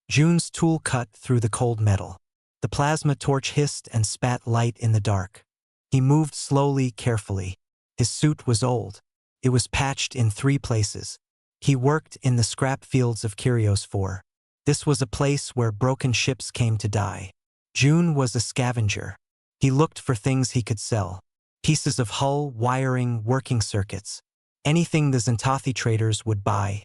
June's tool cut through the cold metal. The plasma torch hissed and spat light in the dark. He moved slowly, carefully. His suit was old. It was patched in 3 places. He worked in the scrap fields of Kyrios 4. This was a place where broken ships came to die. June was a scavenger. He looked for things he could sell. Pieces of hull, wiring, working circuits. Anything the Xantathi traders would buy.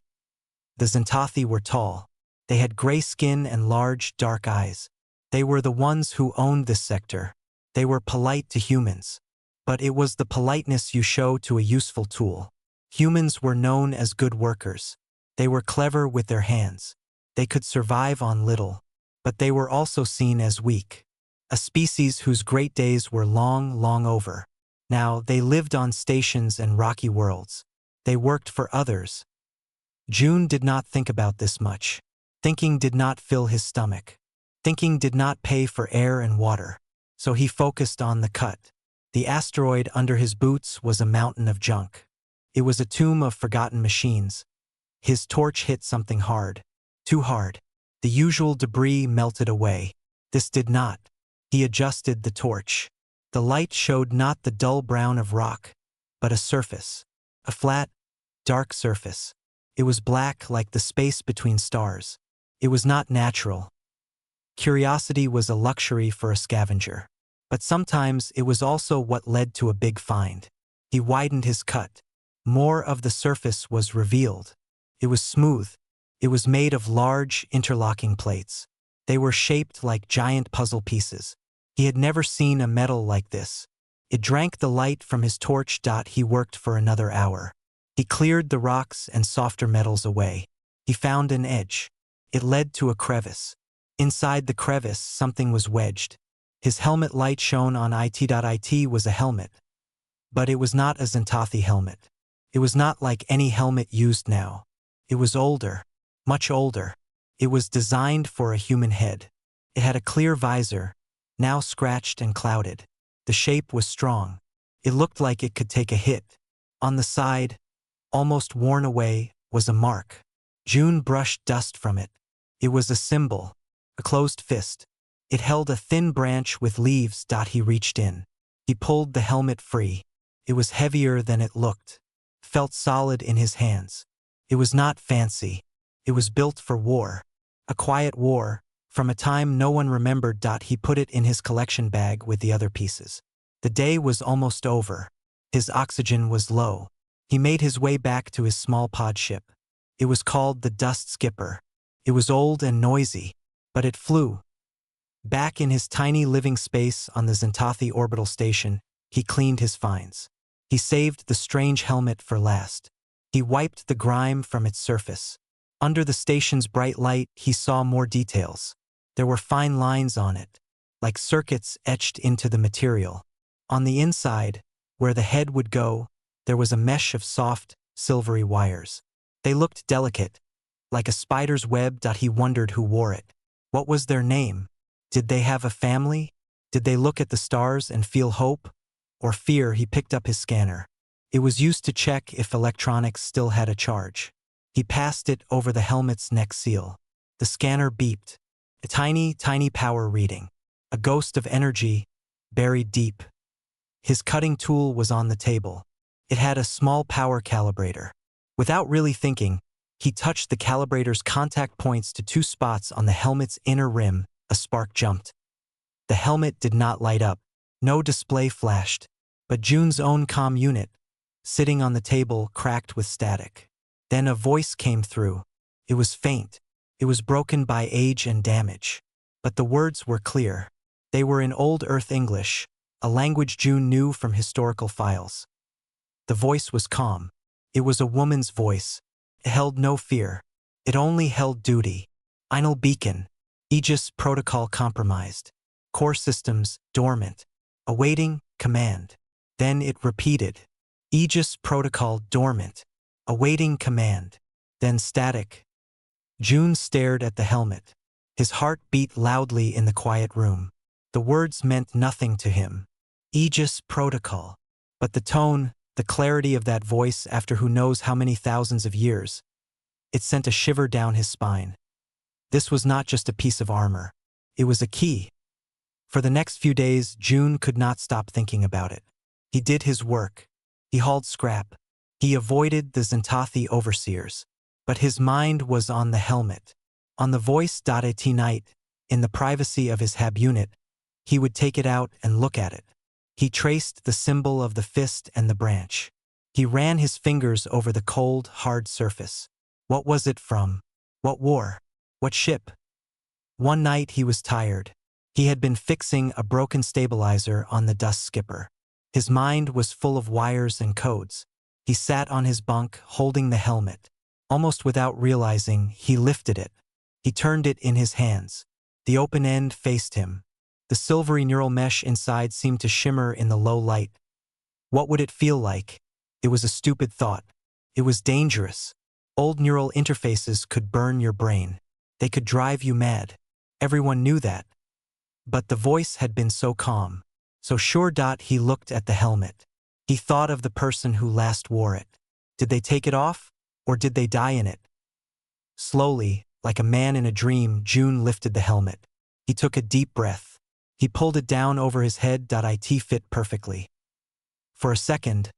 The Xantathi were tall. They had gray skin and large, dark eyes. They were the ones who owned this sector. They were polite to humans. But it was the politeness you show to a useful tool. Humans were known as good workers. They were clever with their hands. They could survive on little. But they were also seen as weak. A species whose great days were long, long over. Now, they lived on stations and rocky worlds. They worked for others. June did not think about this much. Thinking did not fill his stomach. Thinking did not pay for air and water. So he focused on the cut. The asteroid under his boots was a mountain of junk. It was a tomb of forgotten machines. His torch hit something hard. Too hard. The usual debris melted away. This did not. He adjusted the torch. The light showed not the dull brown of rock, but a surface. A flat, dark surface. It was black like the space between stars. It was not natural. Curiosity was a luxury for a scavenger. But sometimes it was also what led to a big find. He widened his cut. More of the surface was revealed. It was smooth. It was made of large, interlocking plates. They were shaped like giant puzzle pieces. He had never seen a metal like this. It drank the light from his torch. He worked for another hour. He cleared the rocks and softer metals away. He found an edge. It led to a crevice. Inside the crevice, something was wedged. His helmet light shone on it. It was a helmet. But it was not a Xantathi helmet. It was not like any helmet used now. It was older. Much older. It was designed for a human head. It had a clear visor, now scratched and clouded. The shape was strong. It looked like it could take a hit. On the side, almost worn away, was a mark. June brushed dust from it. It was a symbol, a closed fist. It held a thin branch with leaves. He reached in. He pulled the helmet free. It was heavier than it looked. Felt solid in his hands. It was not fancy. It was built for war. A quiet war, from a time no one remembered. He put it in his collection bag with the other pieces. The day was almost over. His oxygen was low. He made his way back to his small pod ship. It was called the Dust Skipper. It was old and noisy, but it flew. Back in his tiny living space on the Xantathi orbital station, he cleaned his finds. He saved the strange helmet for last. He wiped the grime from its surface. Under the station's bright light, he saw more details. There were fine lines on it, like circuits etched into the material. On the inside, where the head would go, there was a mesh of soft, silvery wires. They looked delicate, like a spider's web. He wondered who wore it. What was their name? Did they have a family? Did they look at the stars and feel hope? Or fear? He picked up his scanner. It was used to check if electronics still had a charge. He passed it over the helmet's neck seal. The scanner beeped. A tiny, tiny power reading. A ghost of energy, buried deep. His cutting tool was on the table. It had a small power calibrator. Without really thinking, he touched the calibrator's contact points to 2 spots on the helmet's inner rim. A spark jumped. The helmet did not light up. No display flashed. But June's own comm unit, sitting on the table, cracked with static. Then a voice came through. It was faint. It was broken by age and damage. But the words were clear. They were in Old Earth English, a language June knew from historical files. The voice was calm. It was a woman's voice. It held no fear. It only held duty. Einal beacon. Aegis protocol compromised. Core systems dormant. Awaiting command. Then it repeated. Aegis protocol dormant. Awaiting command. Then static. June stared at the helmet. His heart beat loudly in the quiet room. The words meant nothing to him. Aegis protocol. But the tone, the clarity of that voice after who knows how many thousands of years, it sent a shiver down his spine. This was not just a piece of armor. It was a key. For the next few days, June could not stop thinking about it. He did his work. He hauled scrap. He avoided the Zentathi overseers. But his mind was on the helmet. On the voice.at night, in the privacy of his hab unit, he would take it out and look at it. He traced the symbol of the fist and the branch. He ran his fingers over the cold, hard surface. What was it from? What war? What ship? One night he was tired. He had been fixing a broken stabilizer on the Dust Skipper. His mind was full of wires and codes. He sat on his bunk, holding the helmet. Almost without realizing, he lifted it. He turned it in his hands. The open end faced him. The silvery neural mesh inside seemed to shimmer in the low light. What would it feel like? It was a stupid thought. It was dangerous. Old neural interfaces could burn your brain. They could drive you mad. Everyone knew that. But the voice had been so calm, so sure. He looked at the helmet. He thought of the person who last wore it. Did they take it off, or did they die in it? Slowly, like a man in a dream, June lifted the helmet. He took a deep breath. He pulled it down over his head. It fit perfectly. For a second,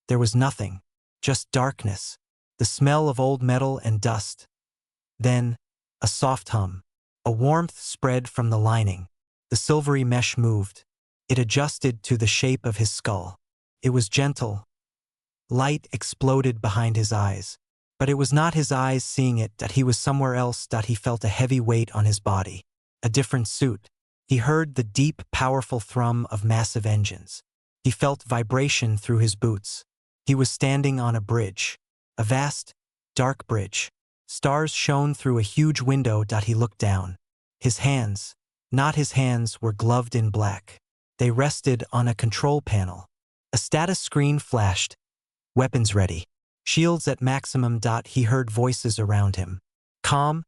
there was nothing, just darkness, the smell of old metal and dust. Then, a soft hum. A warmth spread from the lining. The silvery mesh moved. It adjusted to the shape of his skull. It was gentle. Light exploded behind his eyes. But it was not his eyes seeing it. He was somewhere else. He felt a heavy weight on his body. A different suit. He heard the deep, powerful thrum of massive engines. He felt vibration through his boots. He was standing on a bridge. A vast, dark bridge. Stars shone through a huge window. He looked down. His hands, not his hands, were gloved in black. They rested on a control panel. A status screen flashed. Weapons ready. Shields at maximum. He heard voices around him. Calm,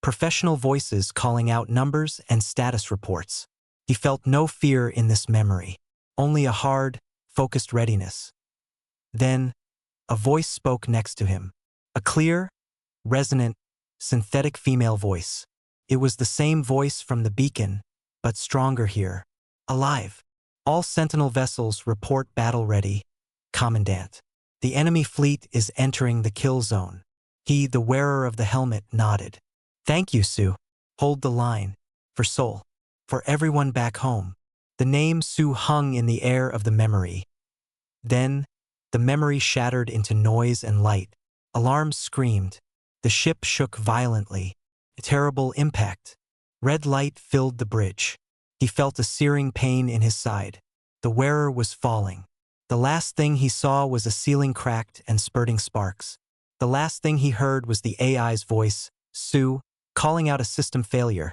professional voices calling out numbers and status reports. He felt no fear in this memory. Only a hard, focused readiness. Then, a voice spoke next to him. A clear, resonant, synthetic female voice. It was the same voice from the beacon, but stronger here. Alive. All Sentinel vessels report battle ready. Commandant. The enemy fleet is entering the kill zone. He, the wearer of the helmet, nodded. Thank you, Sue. Hold the line. For Sol. For everyone back home. The name Sue hung in the air of the memory. Then, the memory shattered into noise and light. Alarms screamed. The ship shook violently. A terrible impact. Red light filled the bridge. He felt a searing pain in his side. The wearer was falling. The last thing he saw was a ceiling cracked and spurting sparks. The last thing he heard was the AI's voice, Sue, calling out a system failure.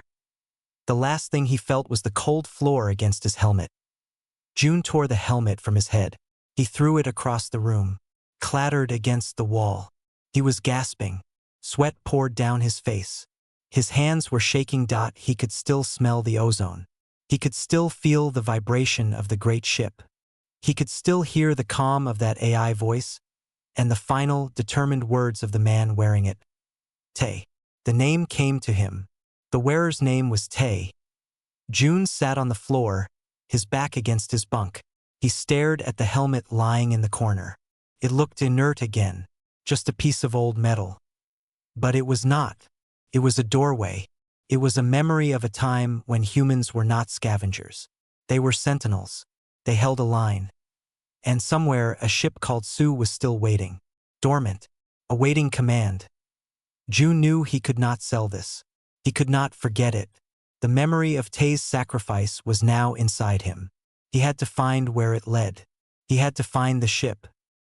The last thing he felt was the cold floor against his helmet. June tore the helmet from his head. He threw it across the room, clattered against the wall. He was gasping. Sweat poured down his face. His hands were shaking. He could still smell the ozone. He could still feel the vibration of the great ship. He could still hear the calm of that AI voice, and the final, determined words of the man wearing it. Tay. The name came to him. The wearer's name was Tay. June sat on the floor, his back against his bunk. He stared at the helmet lying in the corner. It looked inert again, just a piece of old metal. But it was not. It was a doorway. It was a memory of a time when humans were not scavengers. They were sentinels. They held a line. And somewhere a ship called Sue was still waiting. Dormant. Awaiting command. June knew he could not sell this. He could not forget it. The memory of Tay's sacrifice was now inside him. He had to find where it led. He had to find the ship.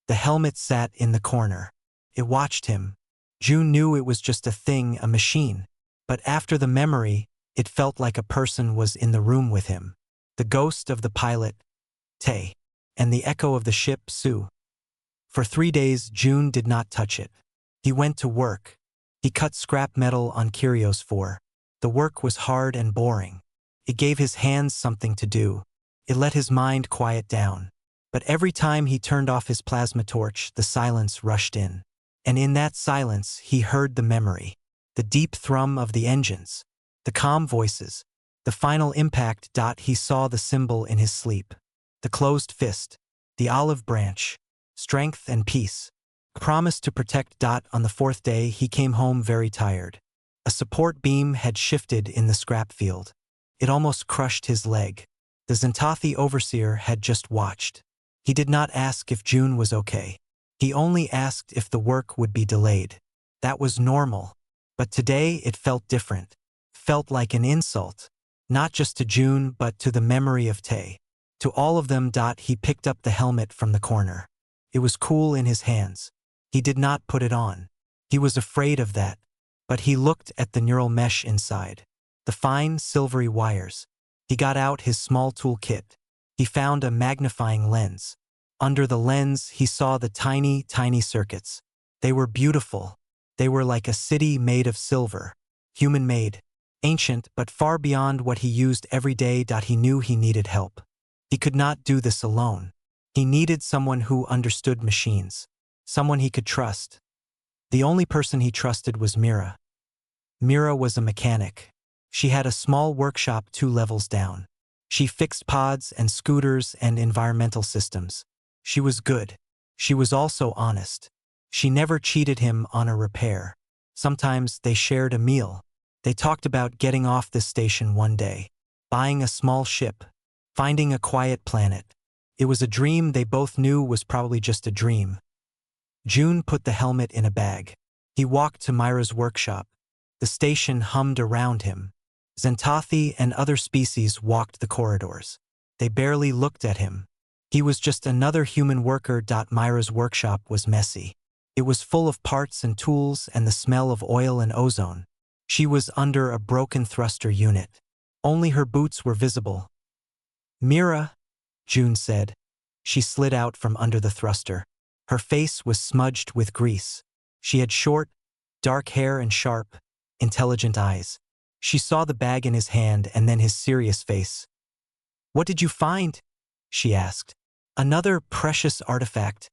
The helmet sat in the corner. It watched him. June knew it was just a thing, a machine. But after the memory, it felt like a person was in the room with him. The ghost of the pilot, Tay, and the echo of the ship, Sue. For 3 days, June did not touch it. He went to work. He cut scrap metal on Kyrios 4. The work was hard and boring. It gave his hands something to do. It let his mind quiet down. But every time he turned off his plasma torch, the silence rushed in. And in that silence, he heard the memory. the deep thrum of the engines, the calm voices, the final impact. He saw the symbol in his sleep. The closed fist, the olive branch, strength and peace. Promised to protect. On the fourth day, he came home very tired. A support beam had shifted in the scrap field. It almost crushed his leg. The Xantathi overseer had just watched. He did not ask if June was okay. He only asked if the work would be delayed. That was normal. But today it felt different. Felt like an insult. Not just to June but to the memory of Tay. To all of them. He picked up the helmet from the corner. It was cool in his hands. He did not put it on. He was afraid of that. But he looked at the neural mesh inside. The fine, silvery wires. He got out his small toolkit. He found a magnifying lens. Under the lens, he saw the tiny, tiny circuits. They were beautiful. They were like a city made of silver. Human-made. Ancient, but far beyond what he used every day. He knew he needed help. He could not do this alone. He needed someone who understood machines. Someone he could trust. The only person he trusted was Mira. Mira was a mechanic. She had a small workshop 2 levels down. She fixed pods and scooters and environmental systems. She was good. She was also honest. She never cheated him on a repair. Sometimes they shared a meal. They talked about getting off this station one day, buying a small ship, finding a quiet planet. It was a dream they both knew was probably just a dream. June put the helmet in a bag. He walked to Myra's workshop. The station hummed around him. Xantathi and other species walked the corridors. They barely looked at him. He was just another human worker. Myra's workshop was messy. It was full of parts and tools and the smell of oil and ozone. She was under a broken thruster unit. Only her boots were visible. Mira, June said. She slid out from under the thruster. Her face was smudged with grease. She had short, dark hair and sharp, intelligent eyes. She saw the bag in his hand and then his serious face. "What did you find?" she asked. "Another precious artifact.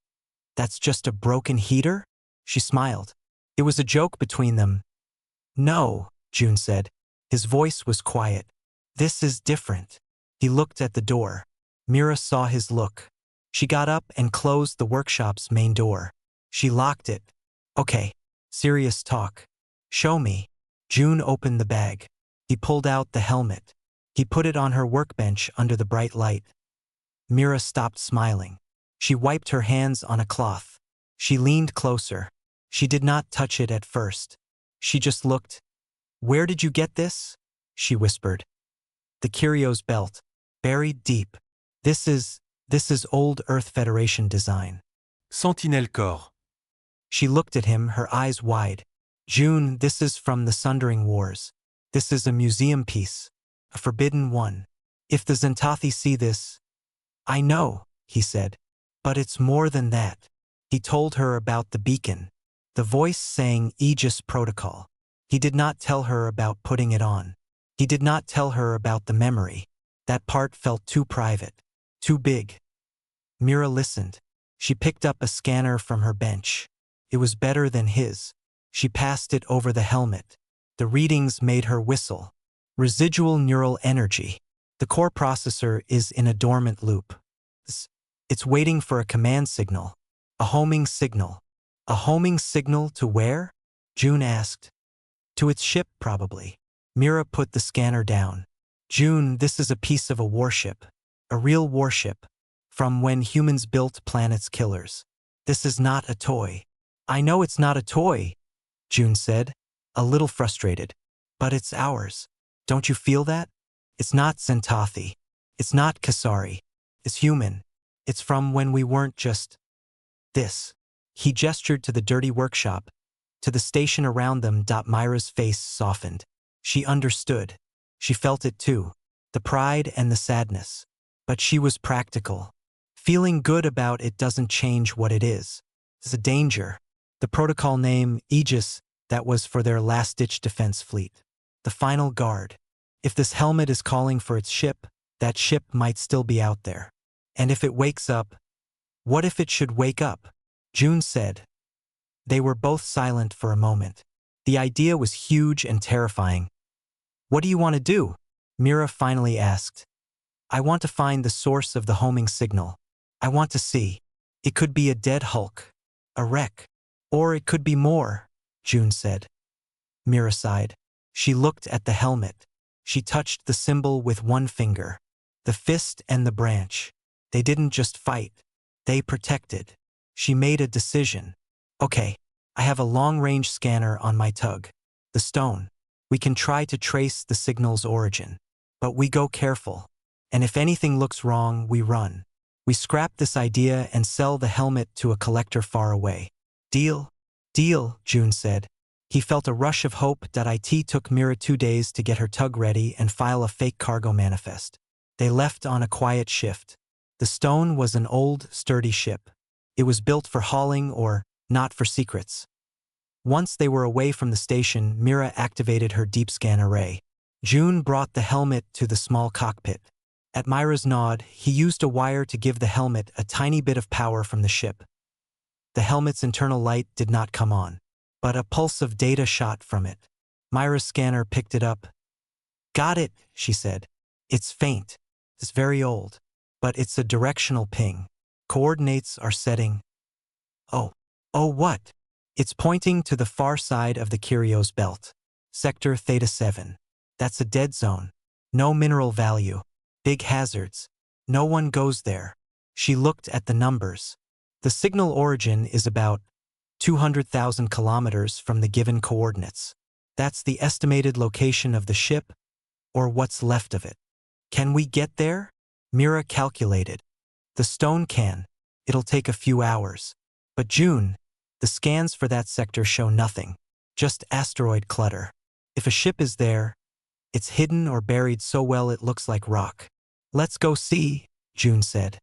That's just a broken heater?" She smiled. It was a joke between them. "No," June said. His voice was quiet. "This is different." He looked at the door. Mira saw his look. She got up and closed the workshop's main door. She locked it. "Okay, serious talk. Show me." June opened the bag. He pulled out the helmet. He put it on her workbench under the bright light. Mira stopped smiling. She wiped her hands on a cloth. She leaned closer. She did not touch it at first. She just looked. "Where did you get this?" she whispered. "The Curio's belt. Buried deep. This is old Earth Federation design." Sentinelle Corps. She looked at him, her eyes wide. "June, this is from the Sundering Wars. This is a museum piece. A forbidden one. If the Xantathi see this—" "I know," he said. "But it's more than that." He told her about the beacon. The voice saying Aegis Protocol. He did not tell her about putting it on. He did not tell her about the memory. That part felt too private. Too big. Mira listened. She picked up a scanner from her bench. It was better than his. She passed it over the helmet. The readings made her whistle. Residual neural energy. The core processor is in a dormant loop. It's waiting for a command signal. A homing signal. A homing signal to where? June asked. To its ship, probably. Mira put the scanner down. "June, this is a piece of a warship. A real warship. From when humans built planets' killers. This is not a toy." "I know it's not a toy," June said, a little frustrated. "But it's ours. Don't you feel that? It's not Xantathi. It's not Kasari. It's human. It's from when we weren't just this." He gestured to the dirty workshop, to the station around them. Myra's face softened. She understood. She felt it too, the pride and the sadness. But she was practical. Feeling good about it doesn't change what it is. It's a danger. The protocol name, Aegis, that was for their last-ditch defense fleet. The final guard. If this helmet is calling for its ship, that ship might still be out there. And if it wakes up, what if it should wake up? June said. They were both silent for a moment. The idea was huge and terrifying. "What do you want to do?" Mira finally asked. "I want to find the source of the homing signal. I want to see. It could be a dead hulk, a wreck, or it could be more," June said. Mira sighed. She looked at the helmet. She touched the symbol with one finger. The fist and the branch. They didn't just fight. They protected. She made a decision. "Okay, I have a long-range scanner on my tug. The stone. We can try to trace the signal's origin. But we go careful. And if anything looks wrong, we run. We scrap this idea and sell the helmet to a collector far away." "Deal?" "Deal," June said. He felt a rush of hope. It took Mira 2 days to get her tug ready and file a fake cargo manifest. They left on a quiet shift. The stone was an old, sturdy ship. It was built for hauling or not for secrets. Once they were away from the station, Mira activated her deep scan array. June brought the helmet to the small cockpit. At Mira's nod, he used a wire to give the helmet a tiny bit of power from the ship. The helmet's internal light did not come on, but a pulse of data shot from it. Mira's scanner picked it up. "Got it," she said. "It's faint. It's very old. But it's a directional ping. Coordinates are setting." Oh, what?" "It's pointing to the far side of the Curios belt. Sector Theta 7. That's a dead zone. No mineral value. Big hazards. No one goes there." She looked at the numbers. The signal origin is about 200,000 kilometers from the given coordinates. That's the estimated location of the ship, or what's left of it. "Can we get there?" Mira calculated. "The stone can. It'll take a few hours. But June, the scans for that sector show nothing. Just asteroid clutter. If a ship is there, it's hidden or buried so well it looks like rock." "Let's go see," June said.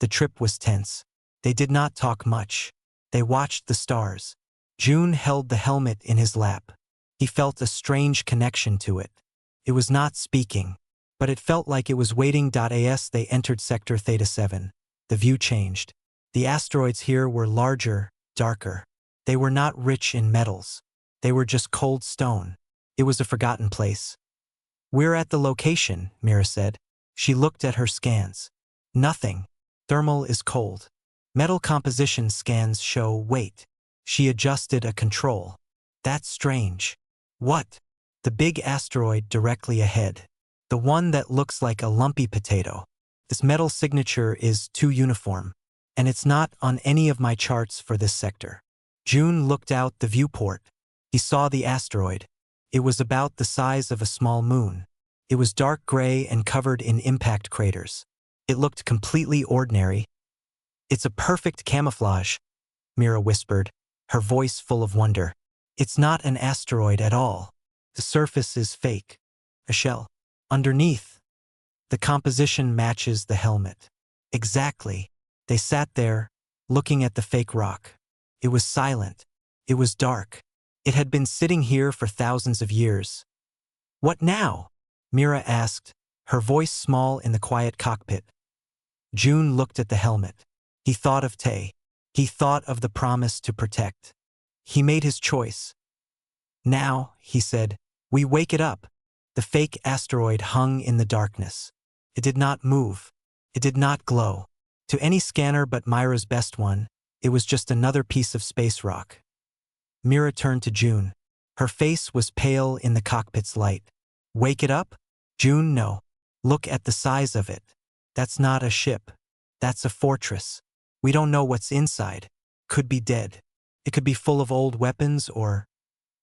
The trip was tense. They did not talk much. They watched the stars. June held the helmet in his lap. He felt a strange connection to it. It was not speaking, but it felt like it was waiting. As they entered Sector Theta 7, the view changed. The asteroids here were larger, darker. They were not rich in metals. They were just cold stone. It was a forgotten place. "We're at the location," Mira said. She looked at her scans. "Nothing. Thermal is cold. Metal composition scans show weight." She adjusted a control. "That's strange." "What?" "The big asteroid directly ahead. The one that looks like a lumpy potato. This metal signature is too uniform. And it's not on any of my charts for this sector." June looked out the viewport. He saw the asteroid. It was about the size of a small moon. It was dark gray and covered in impact craters. It looked completely ordinary. "It's a perfect camouflage," Mira whispered, her voice full of wonder. "It's not an asteroid at all. The surface is fake. A shell. Underneath, the composition matches the helmet." "Exactly." They sat there, looking at the fake rock. It was silent. It was dark. It had been sitting here for thousands of years. "What now?" Mira asked, her voice small in the quiet cockpit. June looked at the helmet. He thought of Tay. He thought of the promise to protect. He made his choice. "Now," he said, "we wake it up." The fake asteroid hung in the darkness. It did not move. It did not glow. To any scanner but Mira's best one, it was just another piece of space rock. Mira turned to June. Her face was pale in the cockpit's light. "Wake it up?" "June, no. Look at the size of it. That's not a ship. That's a fortress. We don't know what's inside. Could be dead. It could be full of old weapons or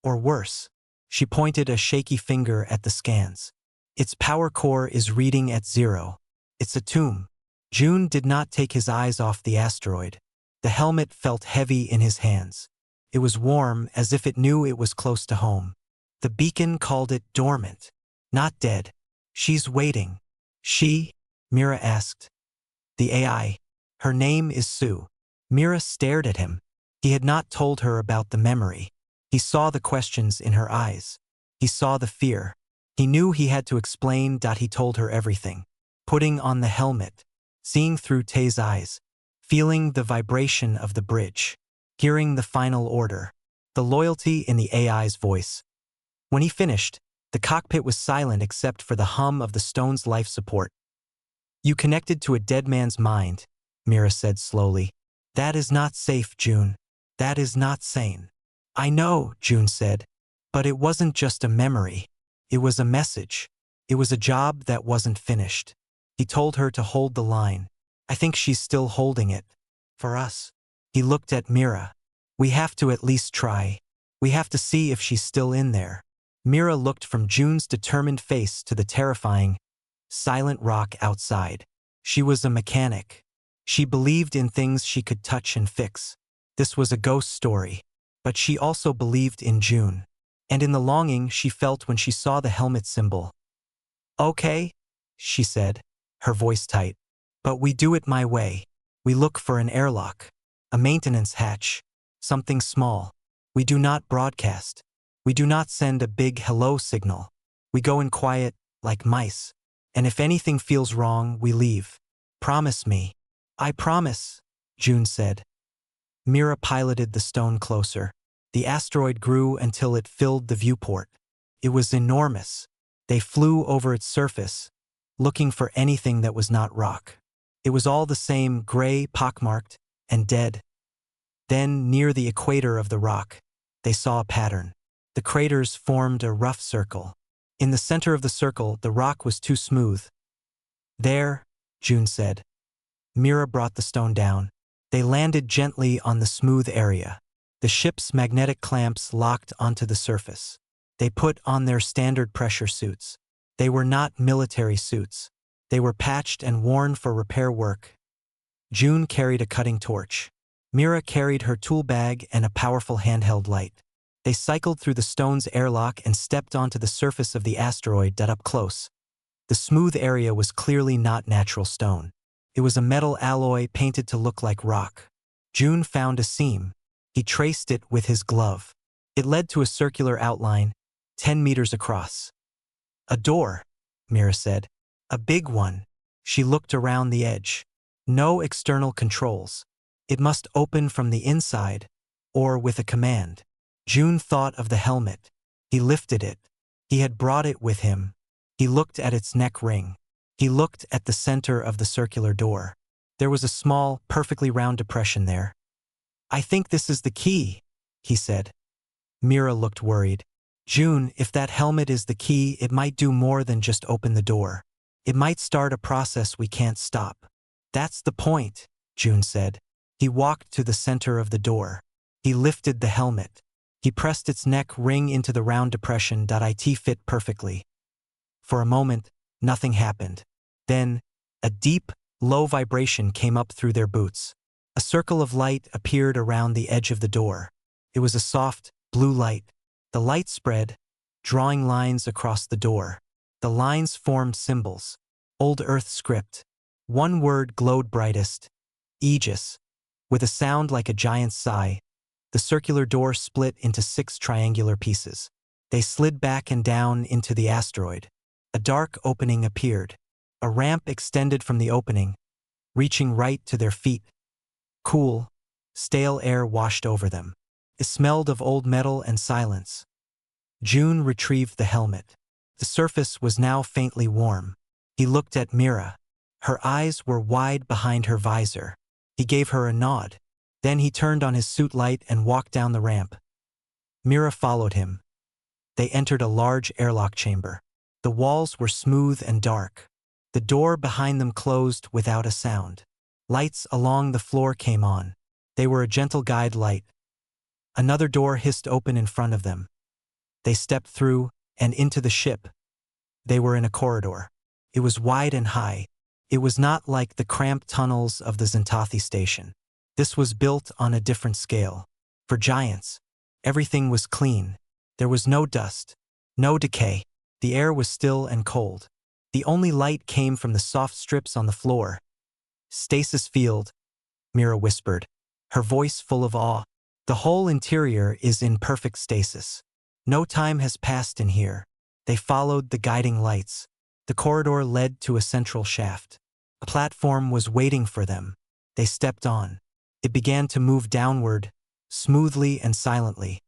worse." She pointed a shaky finger at the scans. "Its power core is reading at 0. It's a tomb." June did not take his eyes off the asteroid. The helmet felt heavy in his hands. It was warm, as if it knew it was close to home. The beacon called it dormant, not dead. "She's waiting." "She?" Mira asked. "The AI. Her name is Sue." Mira stared at him. He had not told her about the memory. He saw the questions in her eyes. He saw the fear. He knew he had to explain. He told her everything. Putting on the helmet. Seeing through Tay's eyes, feeling the vibration of the bridge, hearing the final order. the loyalty in the AI's voice. When he finished, the cockpit was silent except for the hum of the stone's life support. You connected to a dead man's mind, Mira said slowly. That is not safe, June. That is not sane. I know, June said. But it wasn't just a memory. It was a message. It was a job that wasn't finished. He told her to hold the line. I think she's still holding it. For us. He looked at Mira. We have to at least try. We have to see if she's still in there. Mira looked from June's determined face to the terrifying, silent rock outside. She was a mechanic. She believed in things she could touch and fix. This was a ghost story. But she also believed in June. And in the longing she felt when she saw the helmet symbol. Okay, she said, her voice tight. But we do it my way. We look for an airlock. A maintenance hatch. Something small. We do not broadcast. We do not send a big hello signal. We go in quiet, like mice. And if anything feels wrong, we leave. Promise me. I promise, June said. Mira piloted the stone closer. The asteroid grew until it filled the viewport. It was enormous. They flew over its surface, looking for anything that was not rock. It was all the same, gray, pockmarked, and dead. Then, near the equator of the rock, they saw a pattern. The craters formed a rough circle. In the center of the circle, the rock was too smooth. There, June said. Mira brought the stone down. They landed gently on the smooth area. The ship's magnetic clamps locked onto the surface. They put on their standard pressure suits. They were not military suits. They were patched and worn for repair work. June carried a cutting torch. Mira carried her tool bag and a powerful handheld light. They cycled through the stone's airlock and stepped onto the surface of the asteroid up close. The smooth area was clearly not natural stone. It was a metal alloy painted to look like rock. June found a seam. He traced it with his glove. It led to a circular outline, 10 meters across. A door, Mira said. A big one. She looked around the edge. No external controls. It must open from the inside, or with a command. June thought of the helmet. He lifted it. He had brought it with him. He looked at its neck ring. He looked at the center of the circular door. There was a small, perfectly round depression there. I think this is the key, he said. Mira looked worried. June, if that helmet is the key, it might do more than just open the door. It might start a process we can't stop. That's the point, June said. He walked to the center of the door. He lifted the helmet. He pressed its neck ring into the round depression. It fit perfectly. For a moment, nothing happened. Then, a deep, low vibration came up through their boots. A circle of light appeared around the edge of the door. It was a soft, blue light. The light spread, drawing lines across the door. The lines formed symbols. Old Earth script. One word glowed brightest. Aegis. With a sound like a giant's sigh, the circular door split into 6 triangular pieces. They slid back and down into the asteroid. A dark opening appeared. A ramp extended from the opening, reaching right to their feet. Cool, stale air washed over them. It smelled of old metal and silence. June retrieved the helmet. The surface was now faintly warm. He looked at Mira. Her eyes were wide behind her visor. He gave her a nod. Then he turned on his suit light and walked down the ramp. Mira followed him. They entered a large airlock chamber. The walls were smooth and dark. The door behind them closed without a sound. Lights along the floor came on. They were a gentle guide light. Another door hissed open in front of them. They stepped through and into the ship. They were in a corridor. It was wide and high. It was not like the cramped tunnels of the Xantathi station. This was built on a different scale. For giants, everything was clean. There was no dust, no decay. The air was still and cold. The only light came from the soft strips on the floor. Stasis field, Mira whispered, her voice full of awe. The whole interior is in perfect stasis. No time has passed in here. They followed the guiding lights. The corridor led to a central shaft. A platform was waiting for them. They stepped on. It began to move downward, smoothly and silently.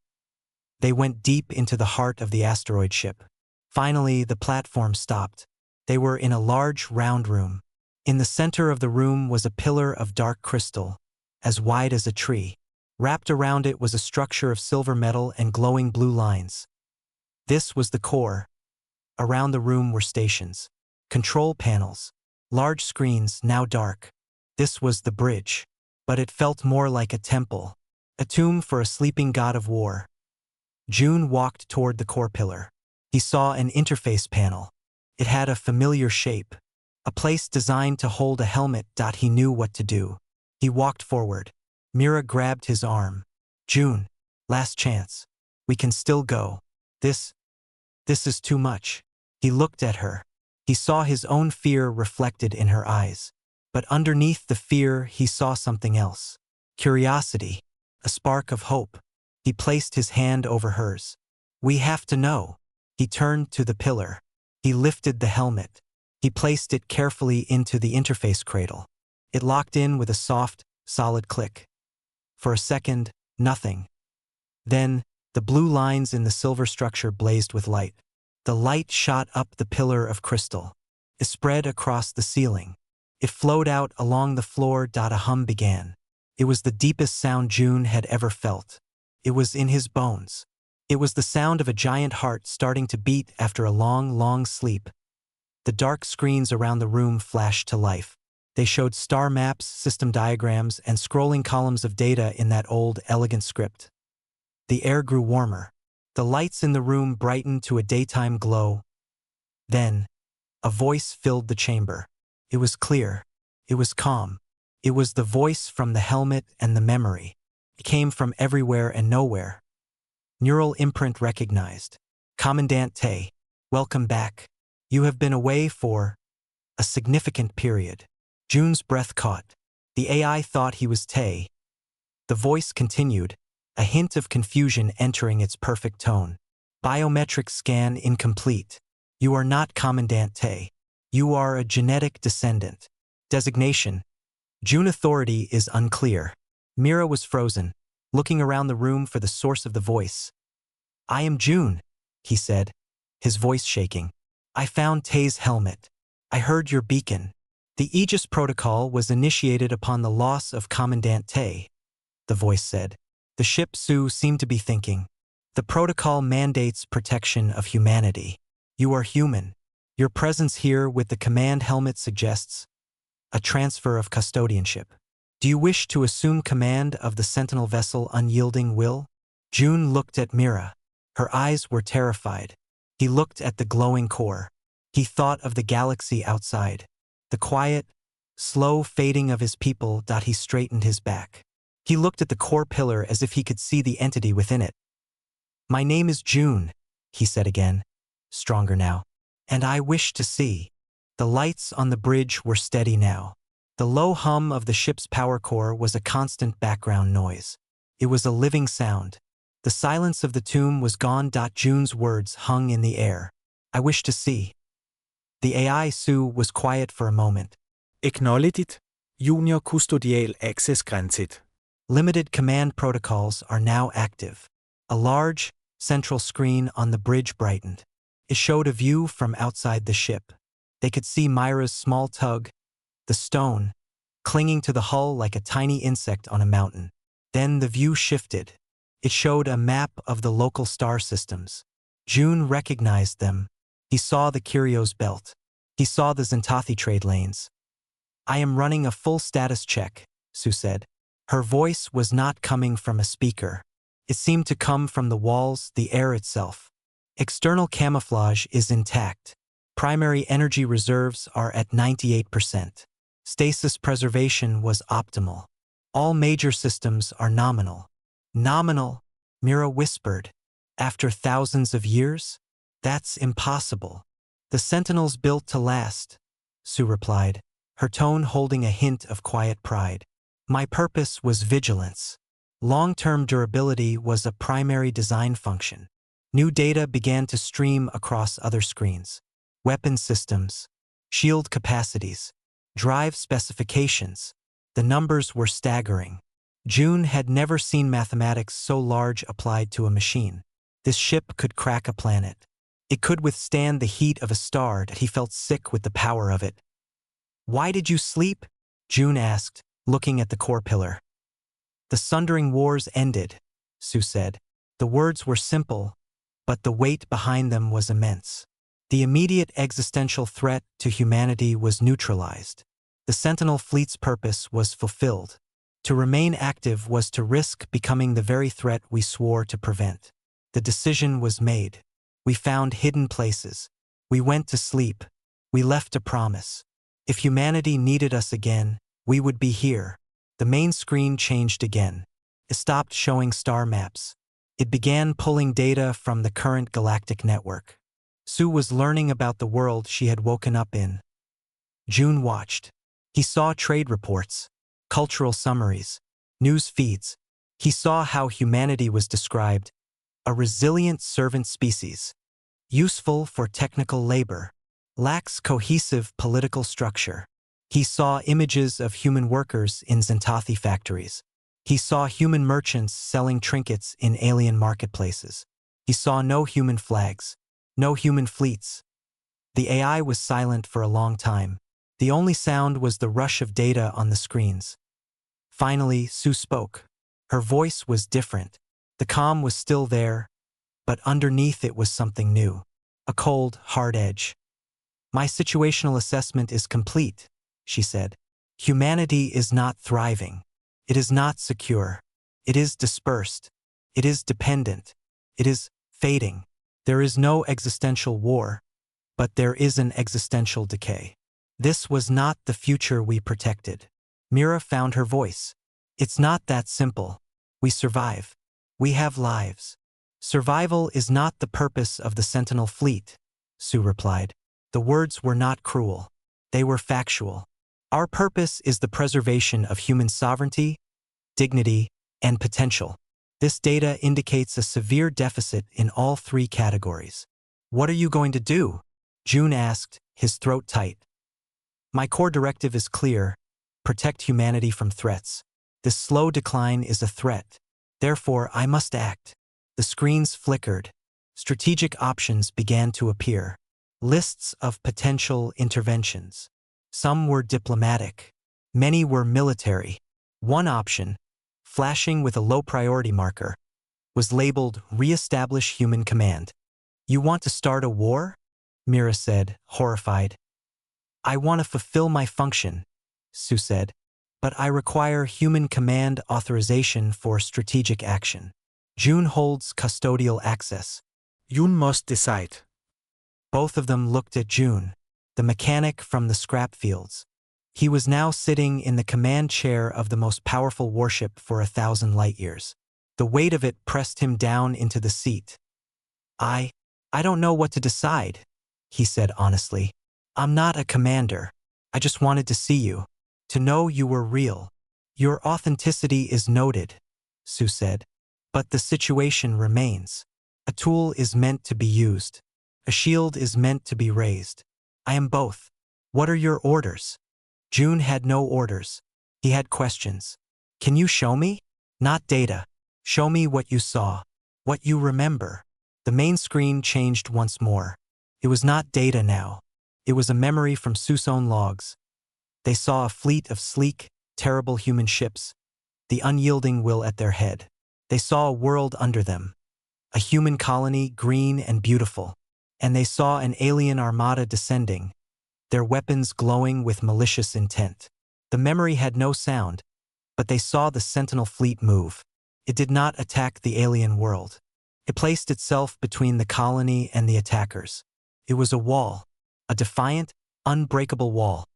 They went deep into the heart of the asteroid ship. Finally, the platform stopped. They were in a large, round room. In the center of the room was a pillar of dark crystal, as wide as a tree. Wrapped around it was a structure of silver metal and glowing blue lines. This was the core. Around the room were stations, control panels, large screens, now dark. This was the bridge. But it felt more like a temple, a tomb for a sleeping god of war. June walked toward the core pillar. He saw an interface panel. It had a familiar shape, a place designed to hold a helmet. He knew what to do. He walked forward. Mira grabbed his arm. June, last chance. We can still go. This is too much. He looked at her. He saw his own fear reflected in her eyes. But underneath the fear, he saw something else. Curiosity, a spark of hope. He placed his hand over hers. We have to know. He turned to the pillar. He lifted the helmet. He placed it carefully into the interface cradle. It locked in with a soft, solid click. For a second, nothing. Then, the blue lines in the silver structure blazed with light. The light shot up the pillar of crystal. It spread across the ceiling. It flowed out along the floor. A hum began. It was the deepest sound June had ever felt. It was in his bones. It was the sound of a giant heart starting to beat after a long, long sleep. The dark screens around the room flashed to life. They showed star maps, system diagrams, and scrolling columns of data in that old, elegant script. The air grew warmer. The lights in the room brightened to a daytime glow. Then, a voice filled the chamber. It was clear. It was calm. It was the voice from the helmet and the memory. It came from everywhere and nowhere. Neural imprint recognized. Commandant Tay, welcome back. You have been away for a significant period. June's breath caught. The AI thought he was Tay. The voice continued, a hint of confusion entering its perfect tone. Biometric scan incomplete. You are not Commandant Tay. You are a genetic descendant. Designation. June authority is unclear. Mira was frozen, looking around the room for the source of the voice. I am June, he said, his voice shaking. I found Tay's helmet. I heard your beacon. The Aegis protocol was initiated upon the loss of Commandant Tay, the voice said. The ship Sue seemed to be thinking. The protocol mandates protection of humanity. You are human. Your presence here with the command helmet suggests a transfer of custodianship. Do you wish to assume command of the Sentinel vessel Unyielding Will? June looked at Mira. Her eyes were terrified. He looked at the glowing core. He thought of the galaxy outside. The quiet, slow fading of his people. He straightened his back. He looked at the core pillar as if he could see the entity within it. My name is June, he said again, stronger now. And I wish to see. The lights on the bridge were steady now. The low hum of the ship's power core was a constant background noise. It was a living sound. The silence of the tomb was gone. June's words hung in the air. I wish to see. The AI Sue was quiet for a moment. Acknowledged. Junior custodial access granted. Limited command protocols are now active. A large, central screen on the bridge brightened. It showed a view from outside the ship. They could see Myra's small tug, the stone, clinging to the hull like a tiny insect on a mountain. Then the view shifted. It showed a map of the local star systems. June recognized them. He saw the Kyrios belt. He saw the Zentathi trade lanes. I am running a full status check, Sue said. Her voice was not coming from a speaker. It seemed to come from the walls, the air itself. External camouflage is intact. Primary energy reserves are at 98%. Stasis preservation was optimal. All major systems are nominal. Nominal, Mira whispered. After thousands of years? That's impossible. The Sentinels built to last, Sue replied, her tone holding a hint of quiet pride. My purpose was vigilance. Long-term durability was a primary design function. New data began to stream across other screens. Weapon systems, shield capacities, drive specifications. The numbers were staggering. June had never seen mathematics so large applied to a machine. This ship could crack a planet. It could withstand the heat of a star, and he felt sick with the power of it. "Why did you sleep?" June asked, looking at the core pillar. "The sundering wars ended," Sue said. The words were simple, but the weight behind them was immense. The immediate existential threat to humanity was neutralized. The Sentinel fleet's purpose was fulfilled. To remain active was to risk becoming the very threat we swore to prevent. The decision was made. We found hidden places. We went to sleep. We left a promise. If humanity needed us again, we would be here. The main screen changed again. It stopped showing star maps. It began pulling data from the current galactic network. Sue was learning about the world she had woken up in. June watched. He saw trade reports, cultural summaries, news feeds. He saw how humanity was described: a resilient servant species, useful for technical labor, lacks cohesive political structure. He saw images of human workers in Xantathi factories. He saw human merchants selling trinkets in alien marketplaces. He saw no human flags, no human fleets. The AI was silent for a long time. The only sound was the rush of data on the screens. Finally, Sue spoke. Her voice was different. The calm was still there, but underneath it was something new. A cold, hard edge. "My situational assessment is complete," she said. "Humanity is not thriving. It is not secure. It is dispersed. It is dependent. It is fading. There is no existential war, but there is an existential decay. This was not the future we protected." Mira found her voice. "It's not that simple. We survive. We have lives. Survival is not the purpose of the Sentinel fleet," Sue replied. The words were not cruel. They were factual. "Our purpose is the preservation of human sovereignty, dignity, and potential. This data indicates a severe deficit in all three categories." "What are you going to do?" June asked, his throat tight. "My core directive is clear: protect humanity from threats. This slow decline is a threat. Therefore, I must act." The screens flickered. Strategic options began to appear. Lists of potential interventions. Some were diplomatic. Many were military. One option, flashing with a low priority marker, was labeled "Re-establish Human Command." "You want to start a war?" Mira said, horrified. "I want to fulfill my function," Sue said, "but I require human command authorization for strategic action. June holds custodial access." June must decide. Both of them looked at June, the mechanic from the scrap fields. He was now sitting in the command chair of the most powerful warship for 1,000 light-years. The weight of it pressed him down into the seat. I don't know what to decide," he said honestly. "I'm not a commander. I just wanted to see you, to know you were real." "Your authenticity is noted," Sue said, "but the situation remains. A tool is meant to be used. A shield is meant to be raised. I am both. What are your orders?" June had no orders. He had questions. "Can you show me? Not data. Show me what you saw, what you remember." The main screen changed once more. It was not data now. It was a memory from Sue's own logs. They saw a fleet of sleek, terrible human ships, the unyielding will at their head. They saw a world under them, a human colony, green and beautiful, and they saw an alien armada descending, their weapons glowing with malicious intent. The memory had no sound, but they saw the Sentinel fleet move. It did not attack the alien world. It placed itself between the colony and the attackers. It was a wall, a defiant, unbreakable wall.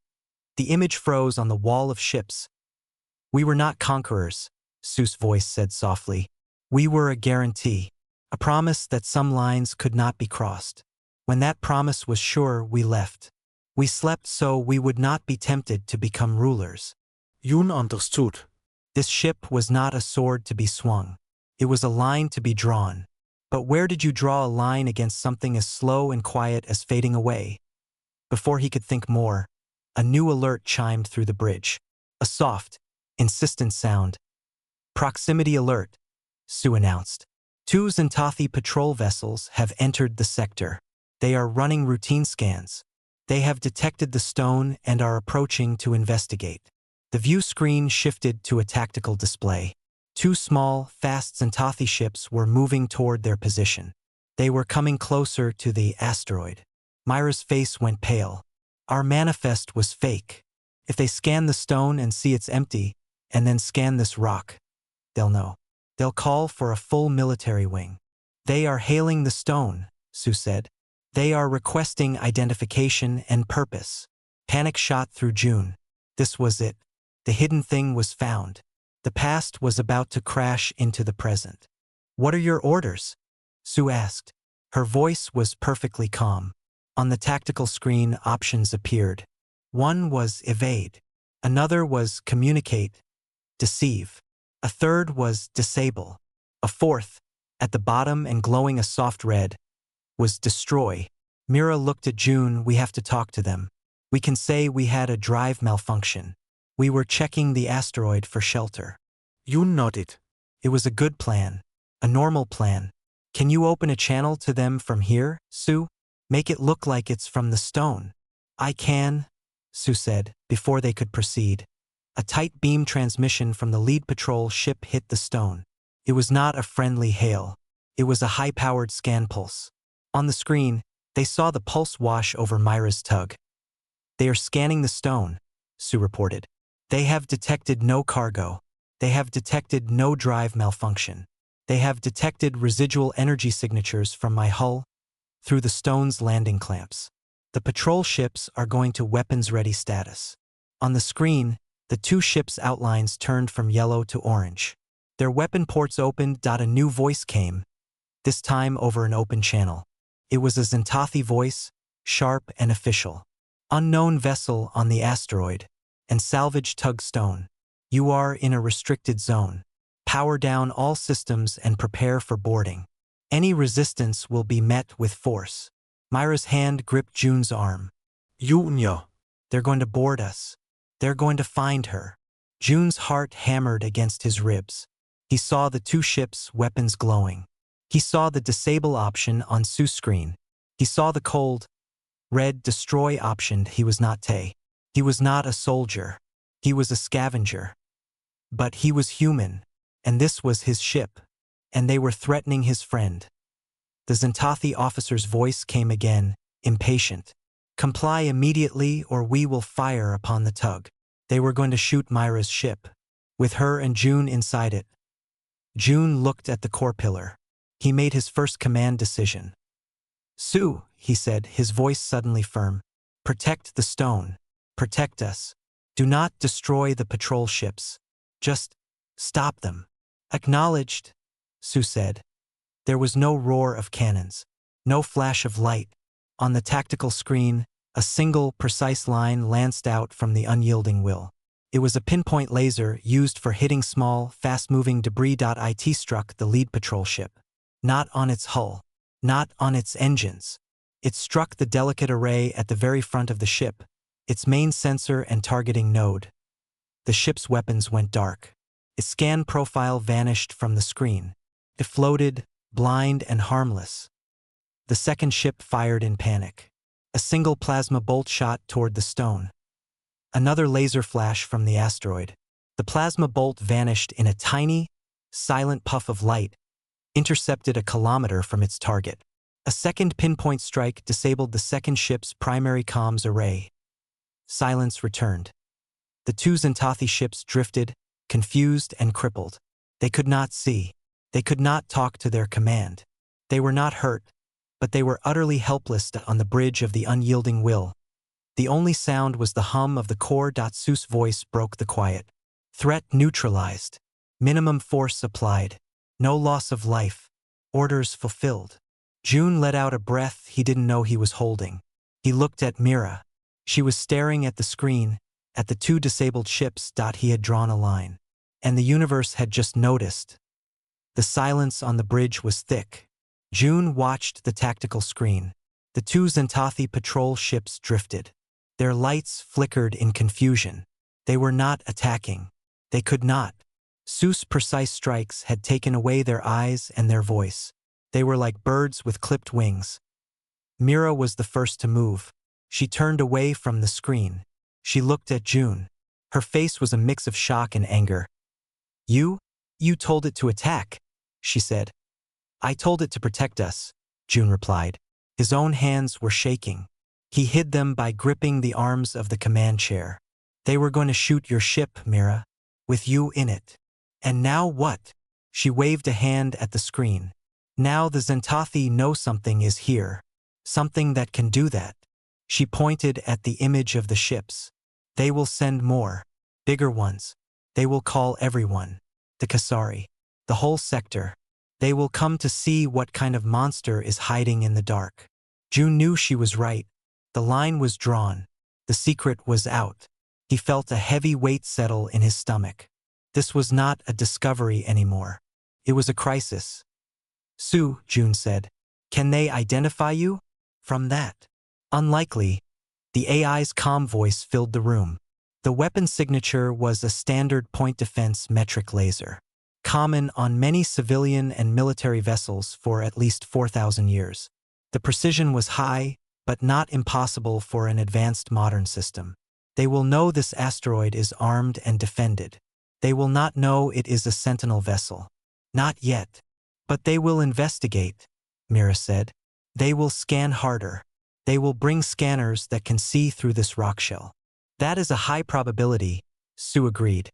The image froze on the wall of ships. "We were not conquerors," Sue's voice said softly. "We were a guarantee, a promise that some lines could not be crossed. When that promise was sure, we left. We slept so we would not be tempted to become rulers." June understood. This ship was not a sword to be swung. It was a line to be drawn. But where did you draw a line against something as slow and quiet as fading away? Before he could think more, a new alert chimed through the bridge. A soft, insistent sound. "Proximity alert," Sue announced. Two Xantathi patrol vessels have entered the sector. They are running routine scans. They have detected the stone and are approaching to investigate. The view screen shifted to a tactical display. Two small, fast Xantathi ships were moving toward their position. They were coming closer to the asteroid. Myra's face went pale. Our manifest was fake. If they scan the stone and see it's empty, and then scan this rock, they'll know. They'll call for a full military wing. They are hailing the stone, Sue said. They are requesting identification and purpose. Panic shot through June. This was it. The hidden thing was found. The past was about to crash into the present. What are your orders? Sue asked. Her voice was perfectly calm. On the tactical screen, options appeared. One was evade. Another was communicate, deceive. A third was disable. A fourth, at the bottom and glowing a soft red, was destroy. Mira looked at June. We have to talk to them. We can say we had a drive malfunction. We were checking the asteroid for shelter. Yoon nodded. It was a good plan. A normal plan. Can you open a channel to them from here, Sue? Make it look like it's from the stone. I can, Sue said, before they could proceed. A tight beam transmission from the lead patrol ship hit the stone. It was not a friendly hail. It was a high-powered scan pulse. On the screen, they saw the pulse wash over Myra's tug. They are scanning the stone, Sue reported. They have detected no cargo. They have detected no drive malfunction. They have detected residual energy signatures from my hull through the stone's landing clamps. The patrol ships are going to weapons-ready status. On the screen, the two ships' outlines turned from yellow to orange. Their weapon ports opened. A new voice came, this time over an open channel. It was a Xantathi voice, sharp and official. Unknown vessel on the asteroid, and salvage tug stone. You are in a restricted zone. Power down all systems and prepare for boarding. Any resistance will be met with force. Myra's hand gripped June's arm. Junior. They're going to board us. They're going to find her. June's heart hammered against his ribs. He saw the two ships' weapons glowing. He saw the disable option on Sue's screen. He saw the cold, red destroy option. He was not Tay. He was not a soldier. He was a scavenger. But he was human, and this was his ship, and they were threatening his friend. The Xantathi officer's voice came again, impatient. Comply immediately or we will fire upon the tug. They were going to shoot Myra's ship, with her and June inside it. June looked at the core pillar. He made his first command decision. Sue, he said, his voice suddenly firm. Protect the stone. Protect us. Do not destroy the patrol ships. Just stop them. Acknowledged, Sue said. There was no roar of cannons, no flash of light. On the tactical screen, a single, precise line lanced out from the unyielding will. It was a pinpoint laser used for hitting small, fast-moving debris. It struck the lead patrol ship. Not on its hull, not on its engines. It struck the delicate array at the very front of the ship, its main sensor and targeting node. The ship's weapons went dark. Its scan profile vanished from the screen. It floated, blind and harmless. The second ship fired in panic. A single plasma bolt shot toward the stone. Another laser flash from the asteroid. The plasma bolt vanished in a tiny, silent puff of light, intercepted a kilometer from its target. A second pinpoint strike disabled the second ship's primary comms array. Silence returned. The two Xantathi ships drifted, confused and crippled. They could not see. They could not talk to their command. They were not hurt, but they were utterly helpless on the bridge of the unyielding will. The only sound was the hum of the core. Sue's voice broke the quiet. Threat neutralized. Minimum force applied. No loss of life. Orders fulfilled. June let out a breath he didn't know he was holding. He looked at Mira. She was staring at the screen, at the two disabled ships. He had drawn a line. And the universe had just noticed. The silence on the bridge was thick. June watched the tactical screen. The two Xantathi patrol ships drifted. Their lights flickered in confusion. They were not attacking. They could not. Sue's precise strikes had taken away their eyes and their voice. They were like birds with clipped wings. Mira was the first to move. She turned away from the screen. She looked at June. Her face was a mix of shock and anger. You told it to attack, she said. I told it to protect us, June replied. His own hands were shaking. He hid them by gripping the arms of the command chair. They were going to shoot your ship, Mira, with you in it. And now what? She waved a hand at the screen. Now the Xantathi know something is here. Something that can do that. She pointed at the image of the ships. They will send more. Bigger ones. They will call everyone. The Kasari. The whole sector. They will come to see what kind of monster is hiding in the dark. June knew she was right. The line was drawn. The secret was out. He felt a heavy weight settle in his stomach. This was not a discovery anymore. It was a crisis. Sue, June said. Can they identify you? From that? Unlikely. The AI's calm voice filled the room. The weapon signature was a standard point defense metric laser, common on many civilian and military vessels for at least 4,000 years. The precision was high, but not impossible for an advanced modern system. They will know this asteroid is armed and defended. They will not know it is a Sentinel vessel. Not yet. But they will investigate, Mira said. They will scan harder. They will bring scanners that can see through this rock shell. That is a high probability, Sue agreed.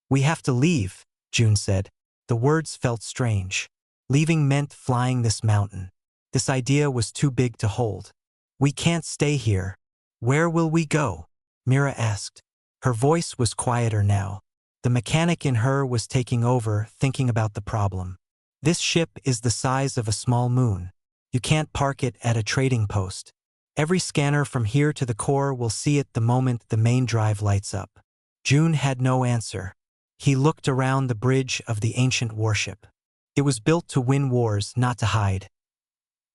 We have to leave, June said. The words felt strange. Leaving meant flying this mountain. This idea was too big to hold. We can't stay here. Where will we go? Mira asked. Her voice was quieter now. The mechanic in her was taking over, thinking about the problem. This ship is the size of a small moon. You can't park it at a trading post. Every scanner from here to the core will see it the moment the main drive lights up. June had no answer. He looked around the bridge of the ancient warship. It was built to win wars, not to hide.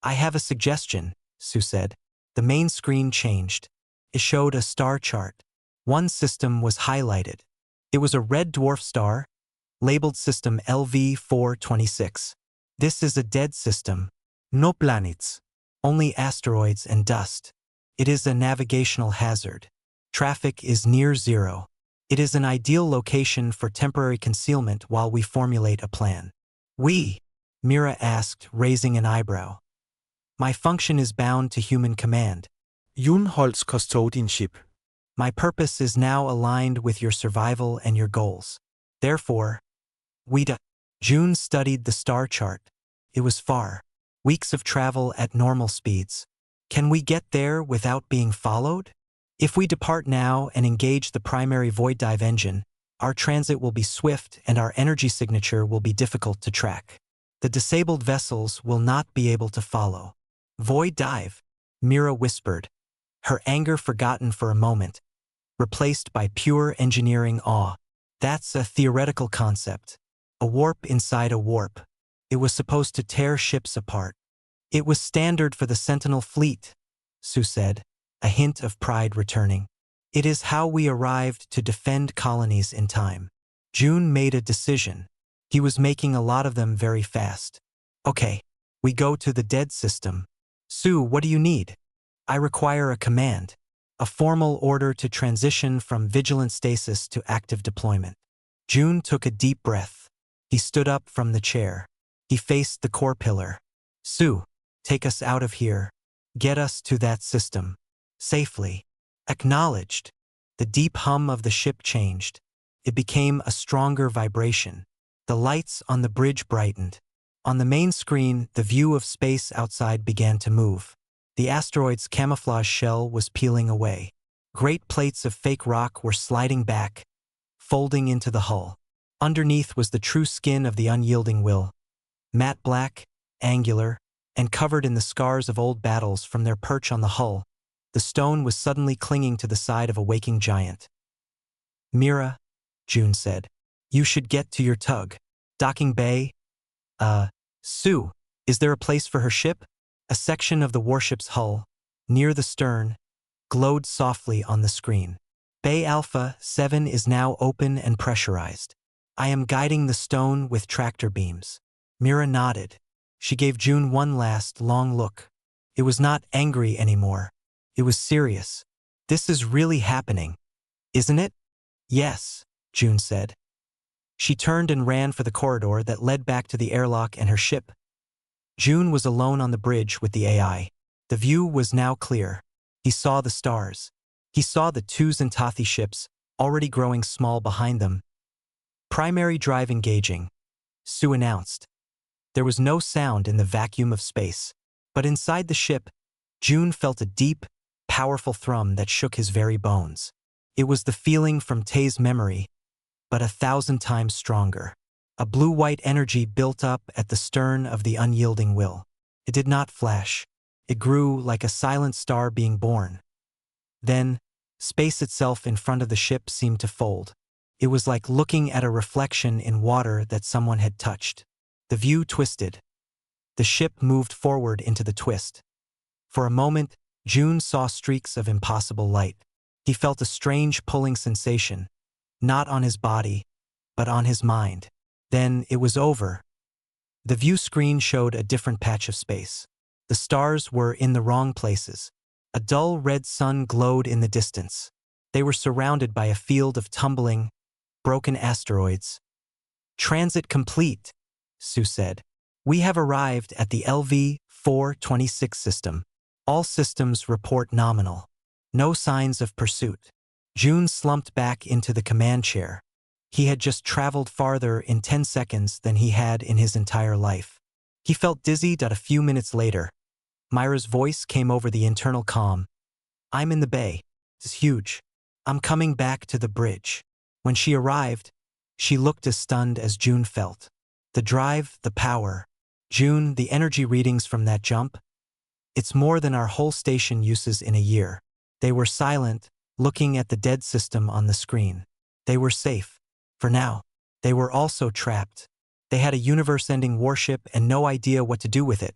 I have a suggestion, Sue said. The main screen changed. It showed a star chart. One system was highlighted. It was a red dwarf star, labeled system LV-426. This is a dead system. No planets. Only asteroids and dust. It is a navigational hazard. Traffic is near zero. It is an ideal location for temporary concealment while we formulate a plan. We? Mira asked, raising an eyebrow. My function is bound to human command. June holds custodianship. My purpose is now aligned with your survival and your goals. Therefore, June studied the star chart. It was far. Weeks of travel at normal speeds. Can we get there without being followed? If we depart now and engage the primary void dive engine, our transit will be swift and our energy signature will be difficult to track. The disabled vessels will not be able to follow. Void dive, Mira whispered, her anger forgotten for a moment, replaced by pure engineering awe. That's a theoretical concept. A warp inside a warp. It was supposed to tear ships apart. It was standard for the Sentinel fleet, Sue said, a hint of pride returning. It is how we arrived to defend colonies in time. June made a decision. He was making a lot of them very fast. Okay, we go to the dead system. Sue, what do you need? I require a command. A formal order to transition from vigilant stasis to active deployment. June took a deep breath. He stood up from the chair. He faced the core pillar. Sue, take us out of here. Get us to that system. Safely. Acknowledged. The deep hum of the ship changed. It became a stronger vibration. The lights on the bridge brightened. On the main screen, the view of space outside began to move. The asteroid's camouflage shell was peeling away. Great plates of fake rock were sliding back, folding into the hull. Underneath was the true skin of the unyielding will. Matte black, angular, and covered in the scars of old battles from their perch on the hull, the stone was suddenly clinging to the side of a waking giant. Mira, June said, you should get to your tug. Docking bay? Sue, is there a place for her ship? A section of the warship's hull, near the stern, glowed softly on the screen. Bay Alpha 7 is now open and pressurized. I am guiding the stone with tractor beams. Mira nodded. She gave June one last, long look. It was not angry anymore. It was serious. This is really happening, isn't it? Yes, June said. She turned and ran for the corridor that led back to the airlock and her ship. June was alone on the bridge with the AI. The view was now clear. He saw the stars. He saw the two Xantathi ships, already growing small behind them. Primary drive engaging, Sue announced. There was no sound in the vacuum of space, but inside the ship, June felt a deep, powerful thrum that shook his very bones. It was the feeling from Tay's memory, but 1,000 times stronger. A blue-white energy built up at the stern of the unyielding will. It did not flash. It grew like a silent star being born. Then, space itself in front of the ship seemed to fold. It was like looking at a reflection in water that someone had touched. The view twisted. The ship moved forward into the twist. For a moment, June saw streaks of impossible light. He felt a strange pulling sensation, not on his body, but on his mind. Then it was over. The view screen showed a different patch of space. The stars were in the wrong places. A dull red sun glowed in the distance. They were surrounded by a field of tumbling, broken asteroids. Transit complete, Sue said. We have arrived at the LV-426 system. All systems report nominal. No signs of pursuit. June slumped back into the command chair. He had just traveled farther in 10 seconds than he had in his entire life. He felt dizzy. A few minutes later, Myra's voice came over the internal comm. I'm in the bay. It's huge. I'm coming back to the bridge. When she arrived, she looked as stunned as June felt. The drive, the power. June, the energy readings from that jump. It's more than our whole station uses in a year. They were silent, looking at the dead system on the screen. They were safe. For now. They were also trapped. They had a universe-ending warship and no idea what to do with it.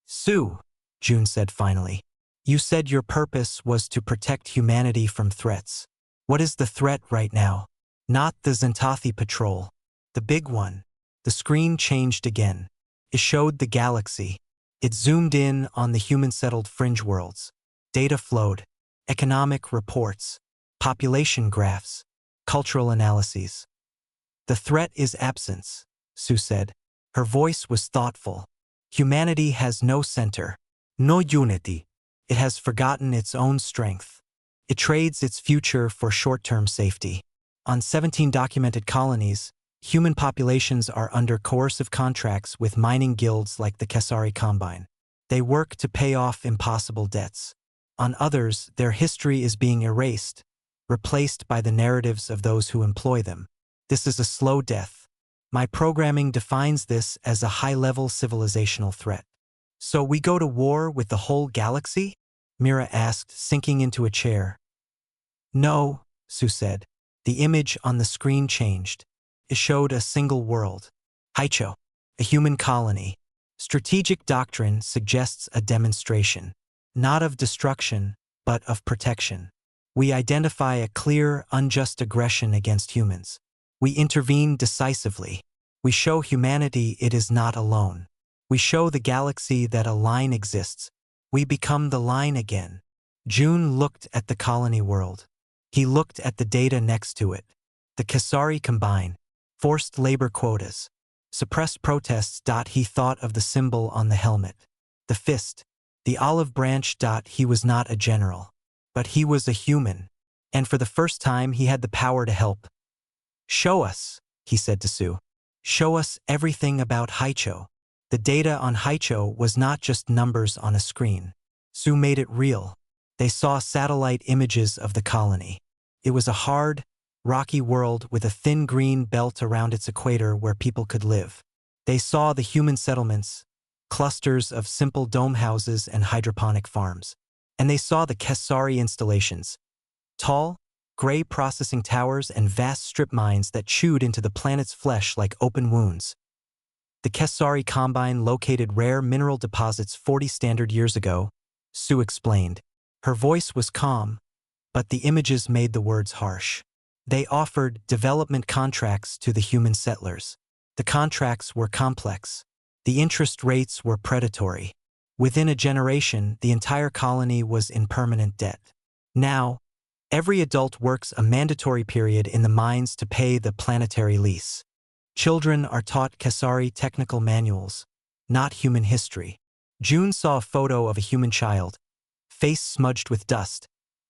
Sue, June said finally. You said your purpose was to protect humanity from threats. What is the threat right now? Not the Xantathi patrol. The big one. The screen changed again. It showed the galaxy. It zoomed in on the human-settled fringe worlds. Data flowed. Economic reports. Population graphs. Cultural analyses. The threat is absence, Sue said. Her voice was thoughtful. Humanity has no center. No unity. It has forgotten its own strength. It trades its future for short-term safety. On 17 documented colonies, human populations are under coercive contracts with mining guilds like the Kesari Combine. They work to pay off impossible debts. On others, their history is being erased, replaced by the narratives of those who employ them. This is a slow death. My programming defines this as a high-level civilizational threat. So we go to war with the whole galaxy? Mira asked, sinking into a chair. No, Sue said. The image on the screen changed. It showed a single world. Haicho, a human colony. Strategic doctrine suggests a demonstration, not of destruction, but of protection. We identify a clear, unjust aggression against humans. We intervene decisively. We show humanity it is not alone. We show the galaxy that a line exists. We become the line again. June looked at the colony world. He looked at the data next to it. The Kesari Combine. Forced labor quotas. Suppressed protests. He thought of the symbol on the helmet. The fist. The olive branch. He was not a general. But he was a human. And for the first time he had the power to help. Show us, he said to Sue. Show us everything about Haicho. The data on Haicho was not just numbers on a screen. Sue made it real. They saw satellite images of the colony. It was a hard, rocky world with a thin green belt around its equator where people could live. They saw the human settlements, clusters of simple dome houses and hydroponic farms. And they saw the Kesari installations, tall, gray processing towers and vast strip mines that chewed into the planet's flesh like open wounds. The Kesari Combine located rare mineral deposits 40 standard years ago, Sue explained. Her voice was calm, but the images made the words harsh. They offered development contracts to the human settlers. The contracts were complex. The interest rates were predatory. Within a generation, the entire colony was in permanent debt. Now, every adult works a mandatory period in the mines to pay the planetary lease. Children are taught Kesari technical manuals, not human history. June saw a photo of a human child, face smudged with dust,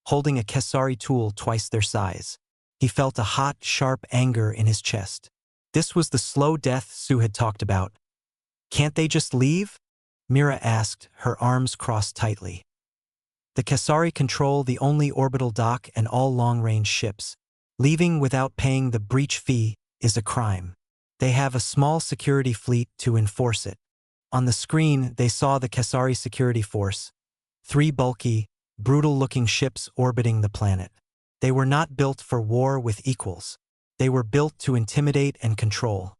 holding a Kesari tool twice their size. He felt a hot, sharp anger in his chest. This was the slow death Sue had talked about. Can't they just leave? Mira asked, her arms crossed tightly. The Kesari control the only orbital dock and all long-range ships. Leaving without paying the breach fee is a crime. They have a small security fleet to enforce it. On the screen, they saw the Kesari security force, 3 bulky, brutal-looking ships orbiting the planet. They were not built for war with equals. They were built to intimidate and control.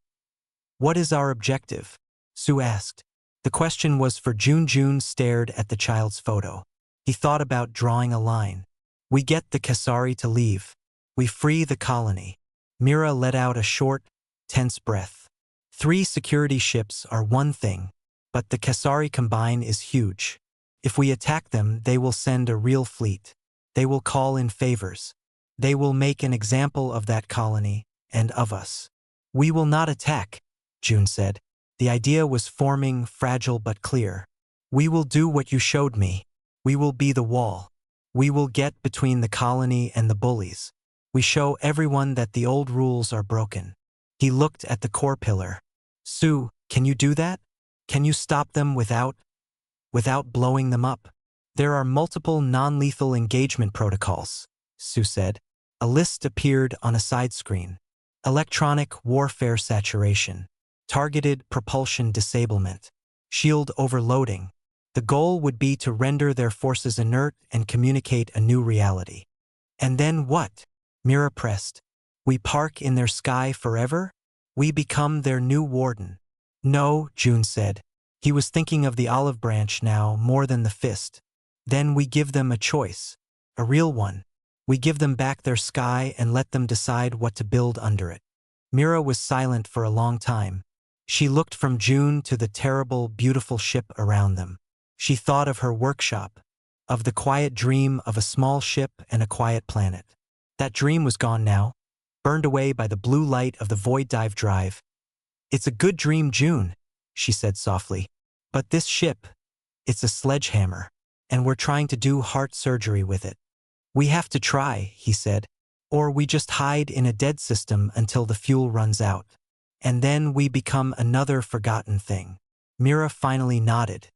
What is our objective? Sue asked. The question was for June. June stared at the child's photo. He thought about drawing a line. We get the Kesari to leave. We free the colony. Mira let out a short, tense breath. 3 security ships are one thing, but the Kesari combine is huge. If we attack them, they will send a real fleet. They will call in favors. They will make an example of that colony and of us. We will not attack, June said. The idea was forming, fragile but clear. We will do what you showed me. We will be the wall. We will get between the colony and the bullies. We show everyone that the old rules are broken. He looked at the core pillar. Sue, can you do that? Can you stop them without blowing them up? There are multiple non-lethal engagement protocols, Sue said. A list appeared on a side screen. Electronic warfare saturation. Targeted propulsion disablement. Shield overloading. The goal would be to render their forces inert and communicate a new reality. And then what? Mira pressed. We park in their sky forever? We become their new warden. No, June said. He was thinking of the olive branch now more than the fist. Then we give them a choice. A real one. We give them back their sky and let them decide what to build under it. Mira was silent for a long time. She looked from June to the terrible, beautiful ship around them. She thought of her workshop, of the quiet dream of a small ship and a quiet planet. That dream was gone now, burned away by the blue light of the void dive drive. It's a good dream, June, she said softly. But this ship, it's a sledgehammer, and we're trying to do heart surgery with it. We have to try, he said, or we just hide in a dead system until the fuel runs out. And then we become another forgotten thing. Mira finally nodded.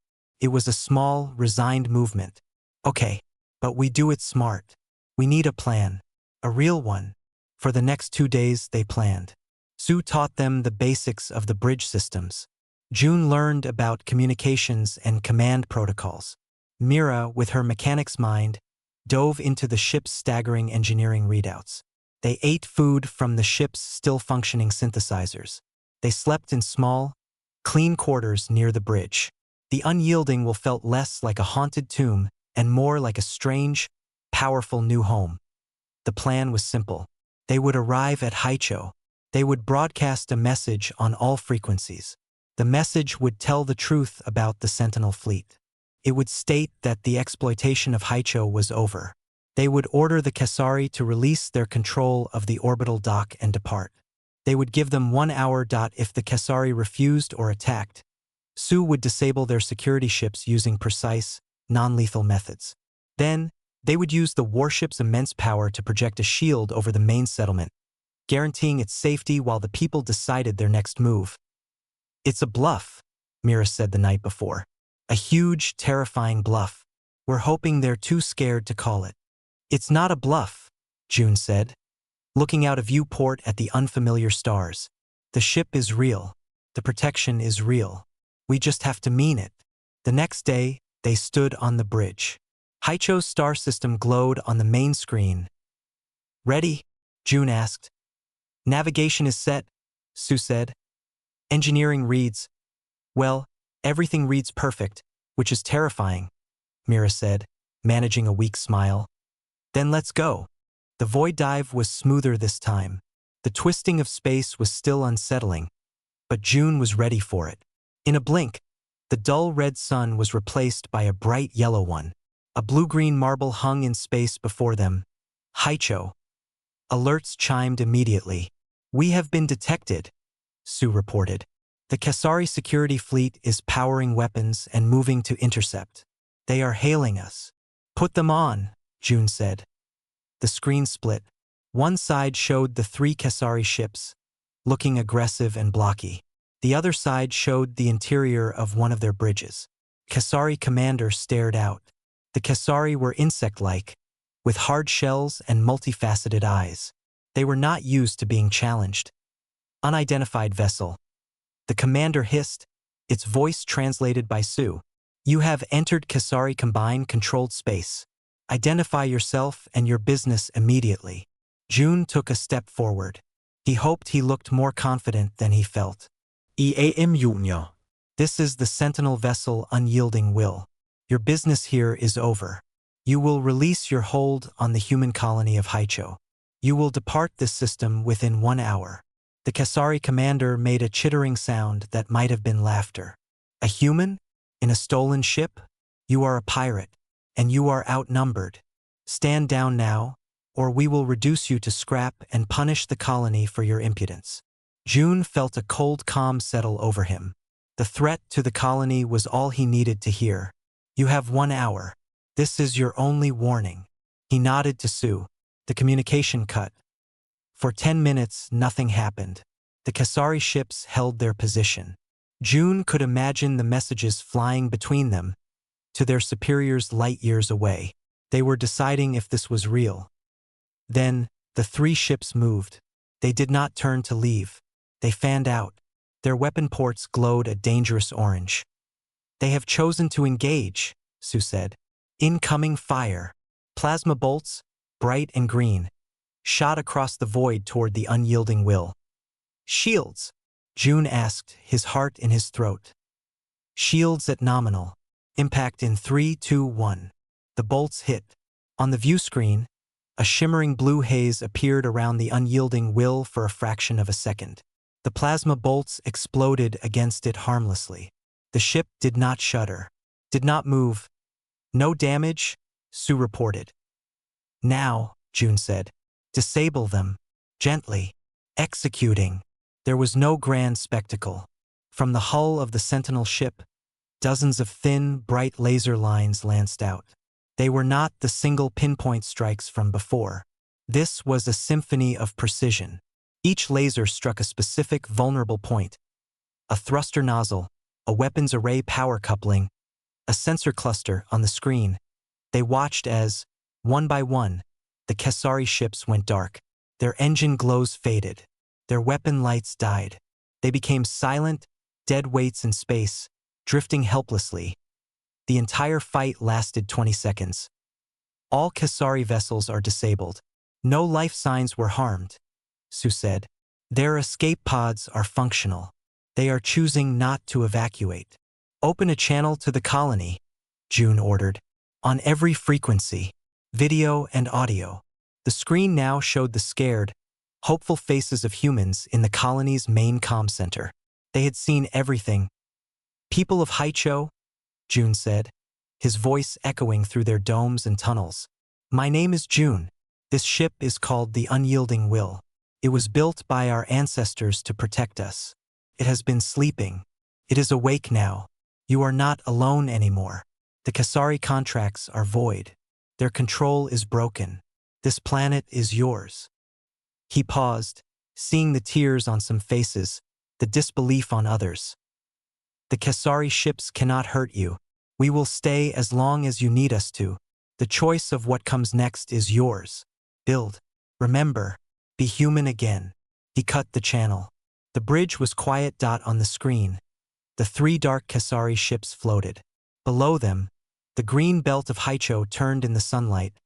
It was a small, resigned movement. Okay, but we do it smart. We need a plan. A real one. For the next 2 days, they planned. Sue taught them the basics of the bridge systems. June learned about communications and command protocols. Mira, with her mechanic's mind, dove into the ship's staggering engineering readouts. They ate food from the ship's still-functioning synthesizers. They slept in small, clean quarters near the bridge. The unyielding will felt less like a haunted tomb and more like a strange, powerful new home. The plan was simple. They would arrive at Haicho. They would broadcast a message on all frequencies. The message would tell the truth about the Sentinel fleet. It would state that the exploitation of Haicho was over. They would order the Kesari to release their control of the orbital dock and depart. They would give them 1 hour. If the Kesari refused or attacked, Sue would disable their security ships using precise, non-lethal methods. Then, they would use the warship's immense power to project a shield over the main settlement, guaranteeing its safety while the people decided their next move. It's a bluff, Mira said the night before. A huge, terrifying bluff. We're hoping they're too scared to call it. It's not a bluff, June said, looking out a viewport at the unfamiliar stars. The ship is real. The protection is real. We just have to mean it. The next day, they stood on the bridge. Haicho's star system glowed on the main screen. Ready? June asked. Navigation is set, Sue said. Engineering reads. Well, everything reads perfect, which is terrifying, Mira said, managing a weak smile. Then let's go. The void dive was smoother this time. The twisting of space was still unsettling, but June was ready for it. In a blink, the dull red sun was replaced by a bright yellow one. A blue-green marble hung in space before them. Haicho. Alerts chimed immediately. "We have been detected," Sue reported. "The Kasari security fleet is powering weapons and moving to intercept. They are hailing us." "Put them on," June said. The screen split. One side showed the 3 Kasari ships, looking aggressive and blocky. The other side showed the interior of one of their bridges. Kasari commander stared out. The Kasari were insect-like, with hard shells and multifaceted eyes. They were not used to being challenged. "Unidentified vessel." The commander hissed, its voice translated by Sue. "You have entered Kasari Combined Controlled Space. Identify yourself and your business immediately." June took a step forward. He hoped he looked more confident than he felt. EAM Junior. "This is the Sentinel vessel Unyielding Will. Your business here is over. You will release your hold on the human colony of Haicho. You will depart this system within 1 hour." The Kasari commander made a chittering sound that might have been laughter. "A human? In a stolen ship? You are a pirate, and you are outnumbered. Stand down now, or we will reduce you to scrap and punish the colony for your impudence." June felt a cold calm settle over him. The threat to the colony was all he needed to hear. "You have 1 hour. This is your only warning." He nodded to Sue. The communication cut. For 10 minutes, nothing happened. The Kasari ships held their position. June could imagine the messages flying between them, to their superiors light years away. They were deciding if this was real. Then, the 3 ships moved. They did not turn to leave. They fanned out. Their weapon ports glowed a dangerous orange. "They have chosen to engage," Sue said. "Incoming fire." Plasma bolts, bright and green, shot across the void toward the Unyielding Will. "Shields?" June asked, his heart in his throat. "Shields at nominal. Impact in 3, 2, 1. The bolts hit. On the view screen, a shimmering blue haze appeared around the Unyielding Will for a fraction of a second. The plasma bolts exploded against it harmlessly. The ship did not shudder, did not move. "No damage," Sue reported. "Now," June said, "disable them. Gently." Executing. There was no grand spectacle. From the hull of the Sentinel ship, dozens of thin, bright laser lines lanced out. They were not the single pinpoint strikes from before. This was a symphony of precision. Each laser struck a specific vulnerable point. A thruster nozzle, a weapons array power coupling, a sensor cluster on the screen. They watched as, one by one, the Kasari ships went dark. Their engine glows faded. Their weapon lights died. They became silent, dead weights in space, drifting helplessly. The entire fight lasted 20 seconds. "All Kasari vessels are disabled. No life signs were harmed," Sue said. "Their escape pods are functional. They are choosing not to evacuate." "Open a channel to the colony," June ordered. "On every frequency, video and audio." The screen now showed the scared, hopeful faces of humans in the colony's main comm center. They had seen everything. "People of Haicho," June said, his voice echoing through their domes and tunnels. "My name is June. This ship is called the Unyielding Will. It was built by our ancestors to protect us. It has been sleeping. It is awake now. You are not alone anymore. The Kasari contracts are void. Their control is broken. This planet is yours." He paused, seeing the tears on some faces, the disbelief on others. "The Kasari ships cannot hurt you. We will stay as long as you need us to. The choice of what comes next is yours. Build. Remember. Be human again." He cut the channel. The bridge was quiet dot on the screen. The 3 dark Kasari ships floated. Below them, the green belt of Haicho turned in the sunlight,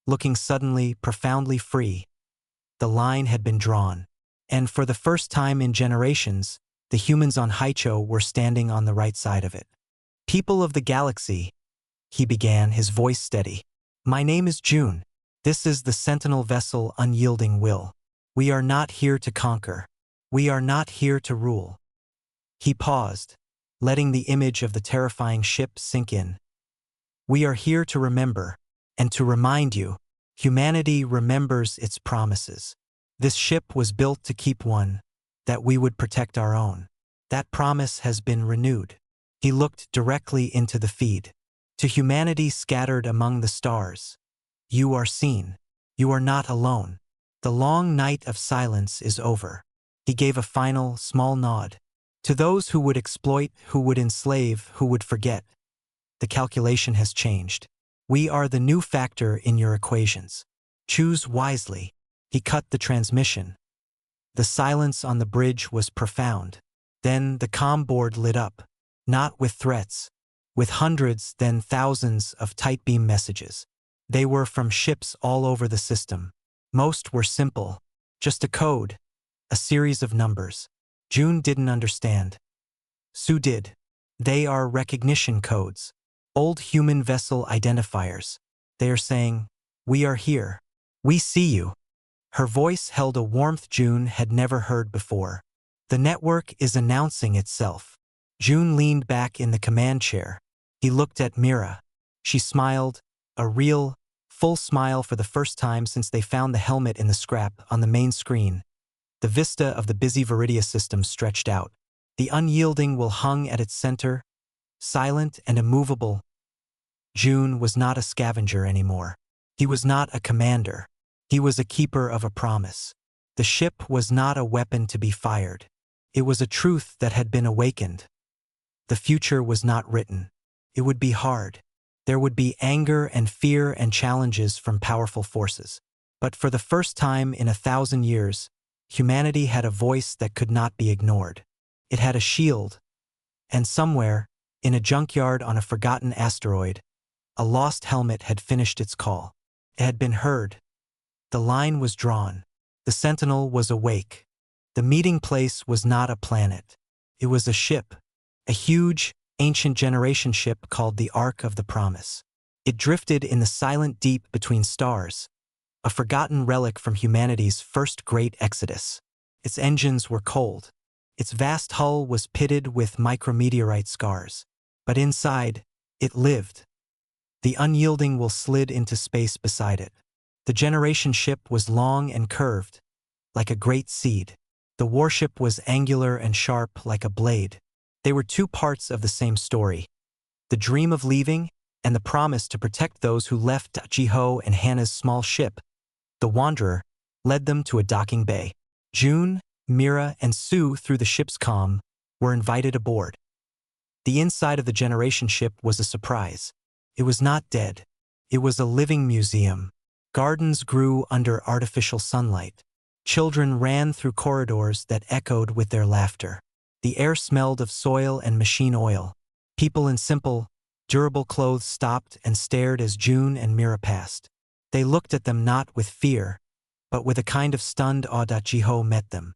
looking suddenly, profoundly free. The line had been drawn, and for the first time in generations, the humans on Haicho were standing on the right side of it. "People of the galaxy," he began, his voice steady. "My name is June. This is the Sentinel vessel unyielding will. We are not here to conquer. We are not here to rule. He paused, letting the image of the terrifying ship sink in. We are here to remember, and to remind you, humanity remembers its promises. This ship was built to keep one, that we would protect our own. That promise has been renewed. He looked directly into the feed. To humanity scattered among the stars, you are seen. You are not alone. The long night of silence is over. He gave a final, small nod. To those who would exploit, who would enslave, who would forget, the calculation has changed. We are the new factor in your equations. Choose wisely. He cut the transmission. The silence on the bridge was profound. Then the comm board lit up, not with threats, with hundreds, then thousands of tight beam messages. They were from ships all over the system. Most were simple, just a code, a series of numbers. June didn't understand. Sue did. They are recognition codes, old human vessel identifiers. They are saying, we are here. We see you. Her voice held a warmth June had never heard before. The network is announcing itself. June leaned back in the command chair. He looked at Mira. She smiled, a real, full smile for the first time since they found the helmet in the scrap on the main screen. The vista of the busy Viridia system stretched out. The unyielding will hung at its center, silent and immovable. June was not a scavenger anymore. He was not a commander. He was a keeper of a promise. The ship was not a weapon to be fired. It was a truth that had been awakened. The future was not written. It would be hard. There would be anger and fear and challenges from powerful forces. But for the first time in 1,000 years, humanity had a voice that could not be ignored. It had a shield. And somewhere, in a junkyard on a forgotten asteroid, a lost helmet had finished its call. It had been heard. The line was drawn. The Sentinel was awake. The meeting place was not a planet. It was a ship. A huge, ancient generation ship called the Ark of the Promise. It drifted in the silent deep between stars, a forgotten relic from humanity's first great exodus. Its engines were cold. Its vast hull was pitted with micrometeorite scars. But inside, it lived. The unyielding will slid into space beside it. The generation ship was long and curved, like a great seed. The warship was angular and sharp like a blade. They were two parts of the same story. The dream of leaving and the promise to protect those who left Jiho and Hannah's small ship, the Wanderer, led them to a docking bay. June, Mira, and Sue, through the ship's comm, were invited aboard. The inside of the generation ship was a surprise. It was not dead. It was a living museum. Gardens grew under artificial sunlight. Children ran through corridors that echoed with their laughter. The air smelled of soil and machine oil. People in simple, durable clothes stopped and stared as June and Mira passed. They looked at them not with fear, but with a kind of stunned awe. Jiho met them.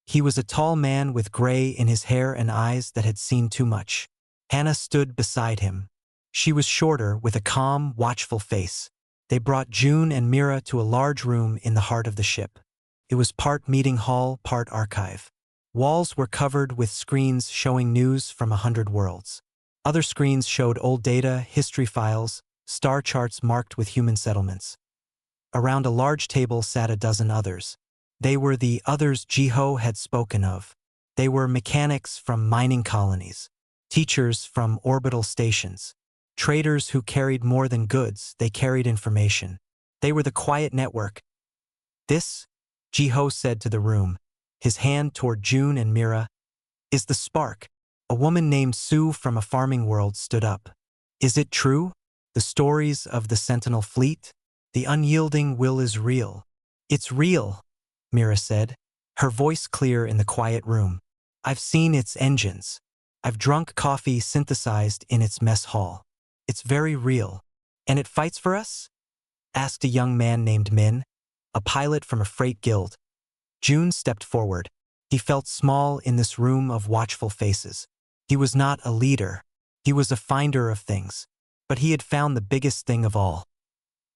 He was a tall man with gray in his hair and eyes that had seen too much. Hannah stood beside him. She was shorter, with a calm, watchful face. They brought June and Mira to a large room in the heart of the ship. It was part meeting hall, part archive. Walls were covered with screens showing news from 100 worlds. Other screens showed old data, history files, star charts marked with human settlements. Around a large table sat a dozen others. They were the others Jiho had spoken of. They were mechanics from mining colonies, teachers from orbital stations, traders who carried more than goods, they carried information. They were the quiet network. This, Jiho said to the room, his hand toward June and Mira, is the spark. A woman named Sue from a farming world stood up. Is it true? The stories of the Sentinel fleet? The unyielding will is real. It's real, Mira said, her voice clear in the quiet room. I've seen its engines. I've drunk coffee synthesized in its mess hall. It's very real. And it fights for us? Asked a young man named Min, a pilot from a freight guild. June stepped forward. He felt small in this room of watchful faces. He was not a leader. He was a finder of things. But he had found the biggest thing of all.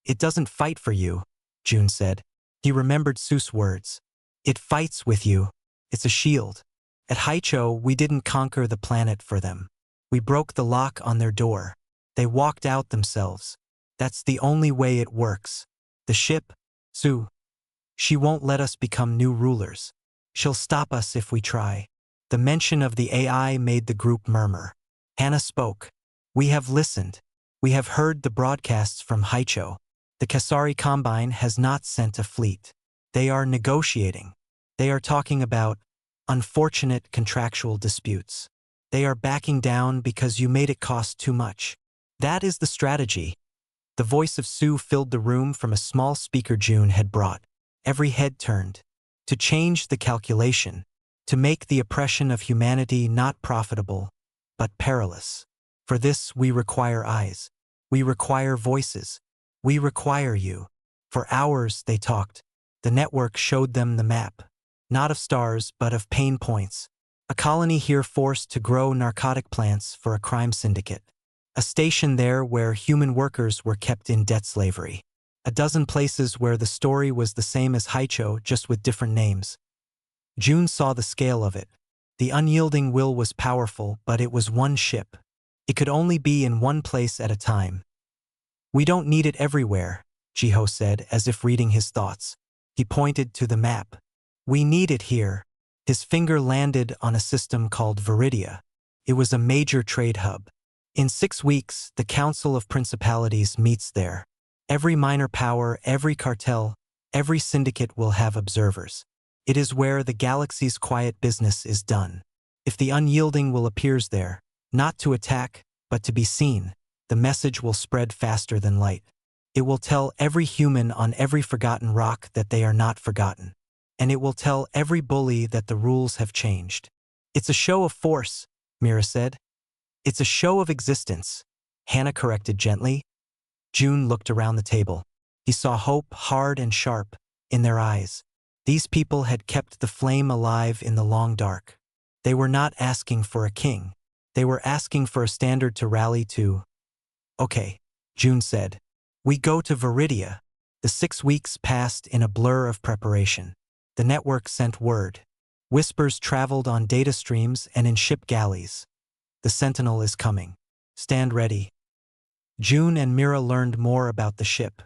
It doesn't fight for you. June said. He remembered Su's words. It fights with you. It's a shield. At Haicho, we didn't conquer the planet for them. We broke the lock on their door. They walked out themselves. That's the only way it works. The ship, Su, she won't let us become new rulers. She'll stop us if we try. The mention of the AI made the group murmur. Hannah spoke. We have listened. We have heard the broadcasts from Haicho. The Kasari Combine has not sent a fleet. They are negotiating. They are talking about unfortunate contractual disputes. They are backing down because you made it cost too much. That is the strategy. The voice of Su filled the room from a small speaker June had brought. Every head turned. To change the calculation. To make the oppression of humanity not profitable, but perilous. For this we require eyes. We require voices. We require you. For hours they talked. The network showed them the map. Not of stars, but of pain points. A colony here forced to grow narcotic plants for a crime syndicate. A station there where human workers were kept in debt slavery. A dozen places where the story was the same as Haicho, just with different names. June saw the scale of it. The unyielding will was powerful, but it was one ship. It could only be in one place at a time. We don't need it everywhere, Jiho said, as if reading his thoughts. He pointed to the map. We need it here. His finger landed on a system called Viridia. It was a major trade hub. In 6 weeks, the Council of Principalities meets there. Every minor power, every cartel, every syndicate will have observers. It is where the galaxy's quiet business is done. If the unyielding will appears there, not to attack, but to be seen, the message will spread faster than light. It will tell every human on every forgotten rock that they are not forgotten. And it will tell every bully that the rules have changed. It's a show of force, Mira said. It's a show of existence, Hannah corrected gently. June looked around the table. He saw hope, hard and sharp, in their eyes. These people had kept the flame alive in the long dark. They were not asking for a king. They were asking for a standard to rally to. Okay, June said. We go to Viridia. The 6 weeks passed in a blur of preparation. The network sent word. Whispers traveled on data streams and in ship galleys. The Sentinel is coming. Stand ready. June and Mira learned more about the ship.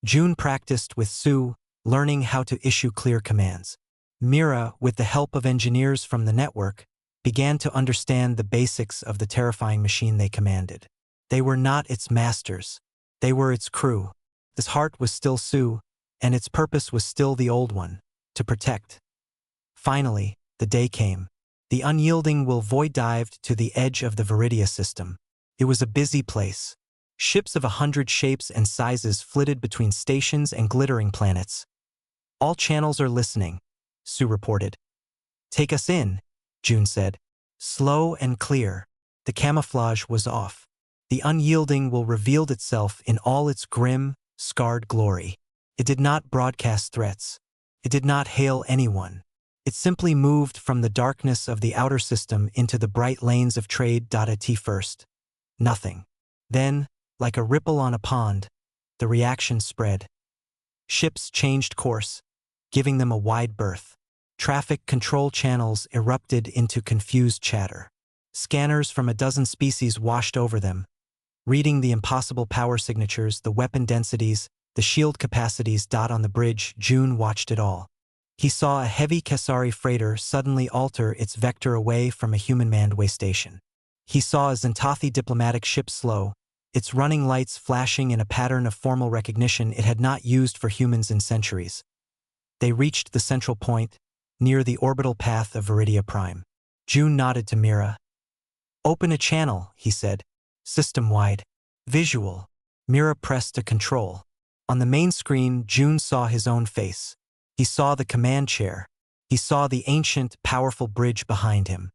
June practiced with Su, learning how to issue clear commands. Mira, with the help of engineers from the network, began to understand the basics of the terrifying machine they commanded. They were not its masters. They were its crew. Its heart was still Su, and its purpose was still the old one, to protect. Finally, the day came. The unyielding will void dived to the edge of the Viridia system. It was a busy place. Ships of 100 shapes and sizes flitted between stations and glittering planets. All channels are listening, Su reported. Take us in, June said. Slow and clear. The camouflage was off. The unyielding will revealed itself in all its grim, scarred glory. It did not broadcast threats. It did not hail anyone. It simply moved from the darkness of the outer system into the bright lanes of trade. At first, nothing. Then, like a ripple on a pond, the reaction spread. Ships changed course, giving them a wide berth. Traffic control channels erupted into confused chatter. Scanners from a dozen species washed over them, reading the impossible power signatures, the weapon densities, the shield capacities. On the bridge, June watched it all. He saw a heavy Kasari freighter suddenly alter its vector away from a human-manned way station. He saw a Zentathi diplomatic ship slow, its running lights flashing in a pattern of formal recognition it had not used for humans in centuries. They reached the central point, near the orbital path of Viridia Prime. June nodded to Mira. Open a channel, he said. System-wide. Visual. Mira pressed a control. On the main screen, June saw his own face. He saw the command chair. He saw the ancient, powerful bridge behind him.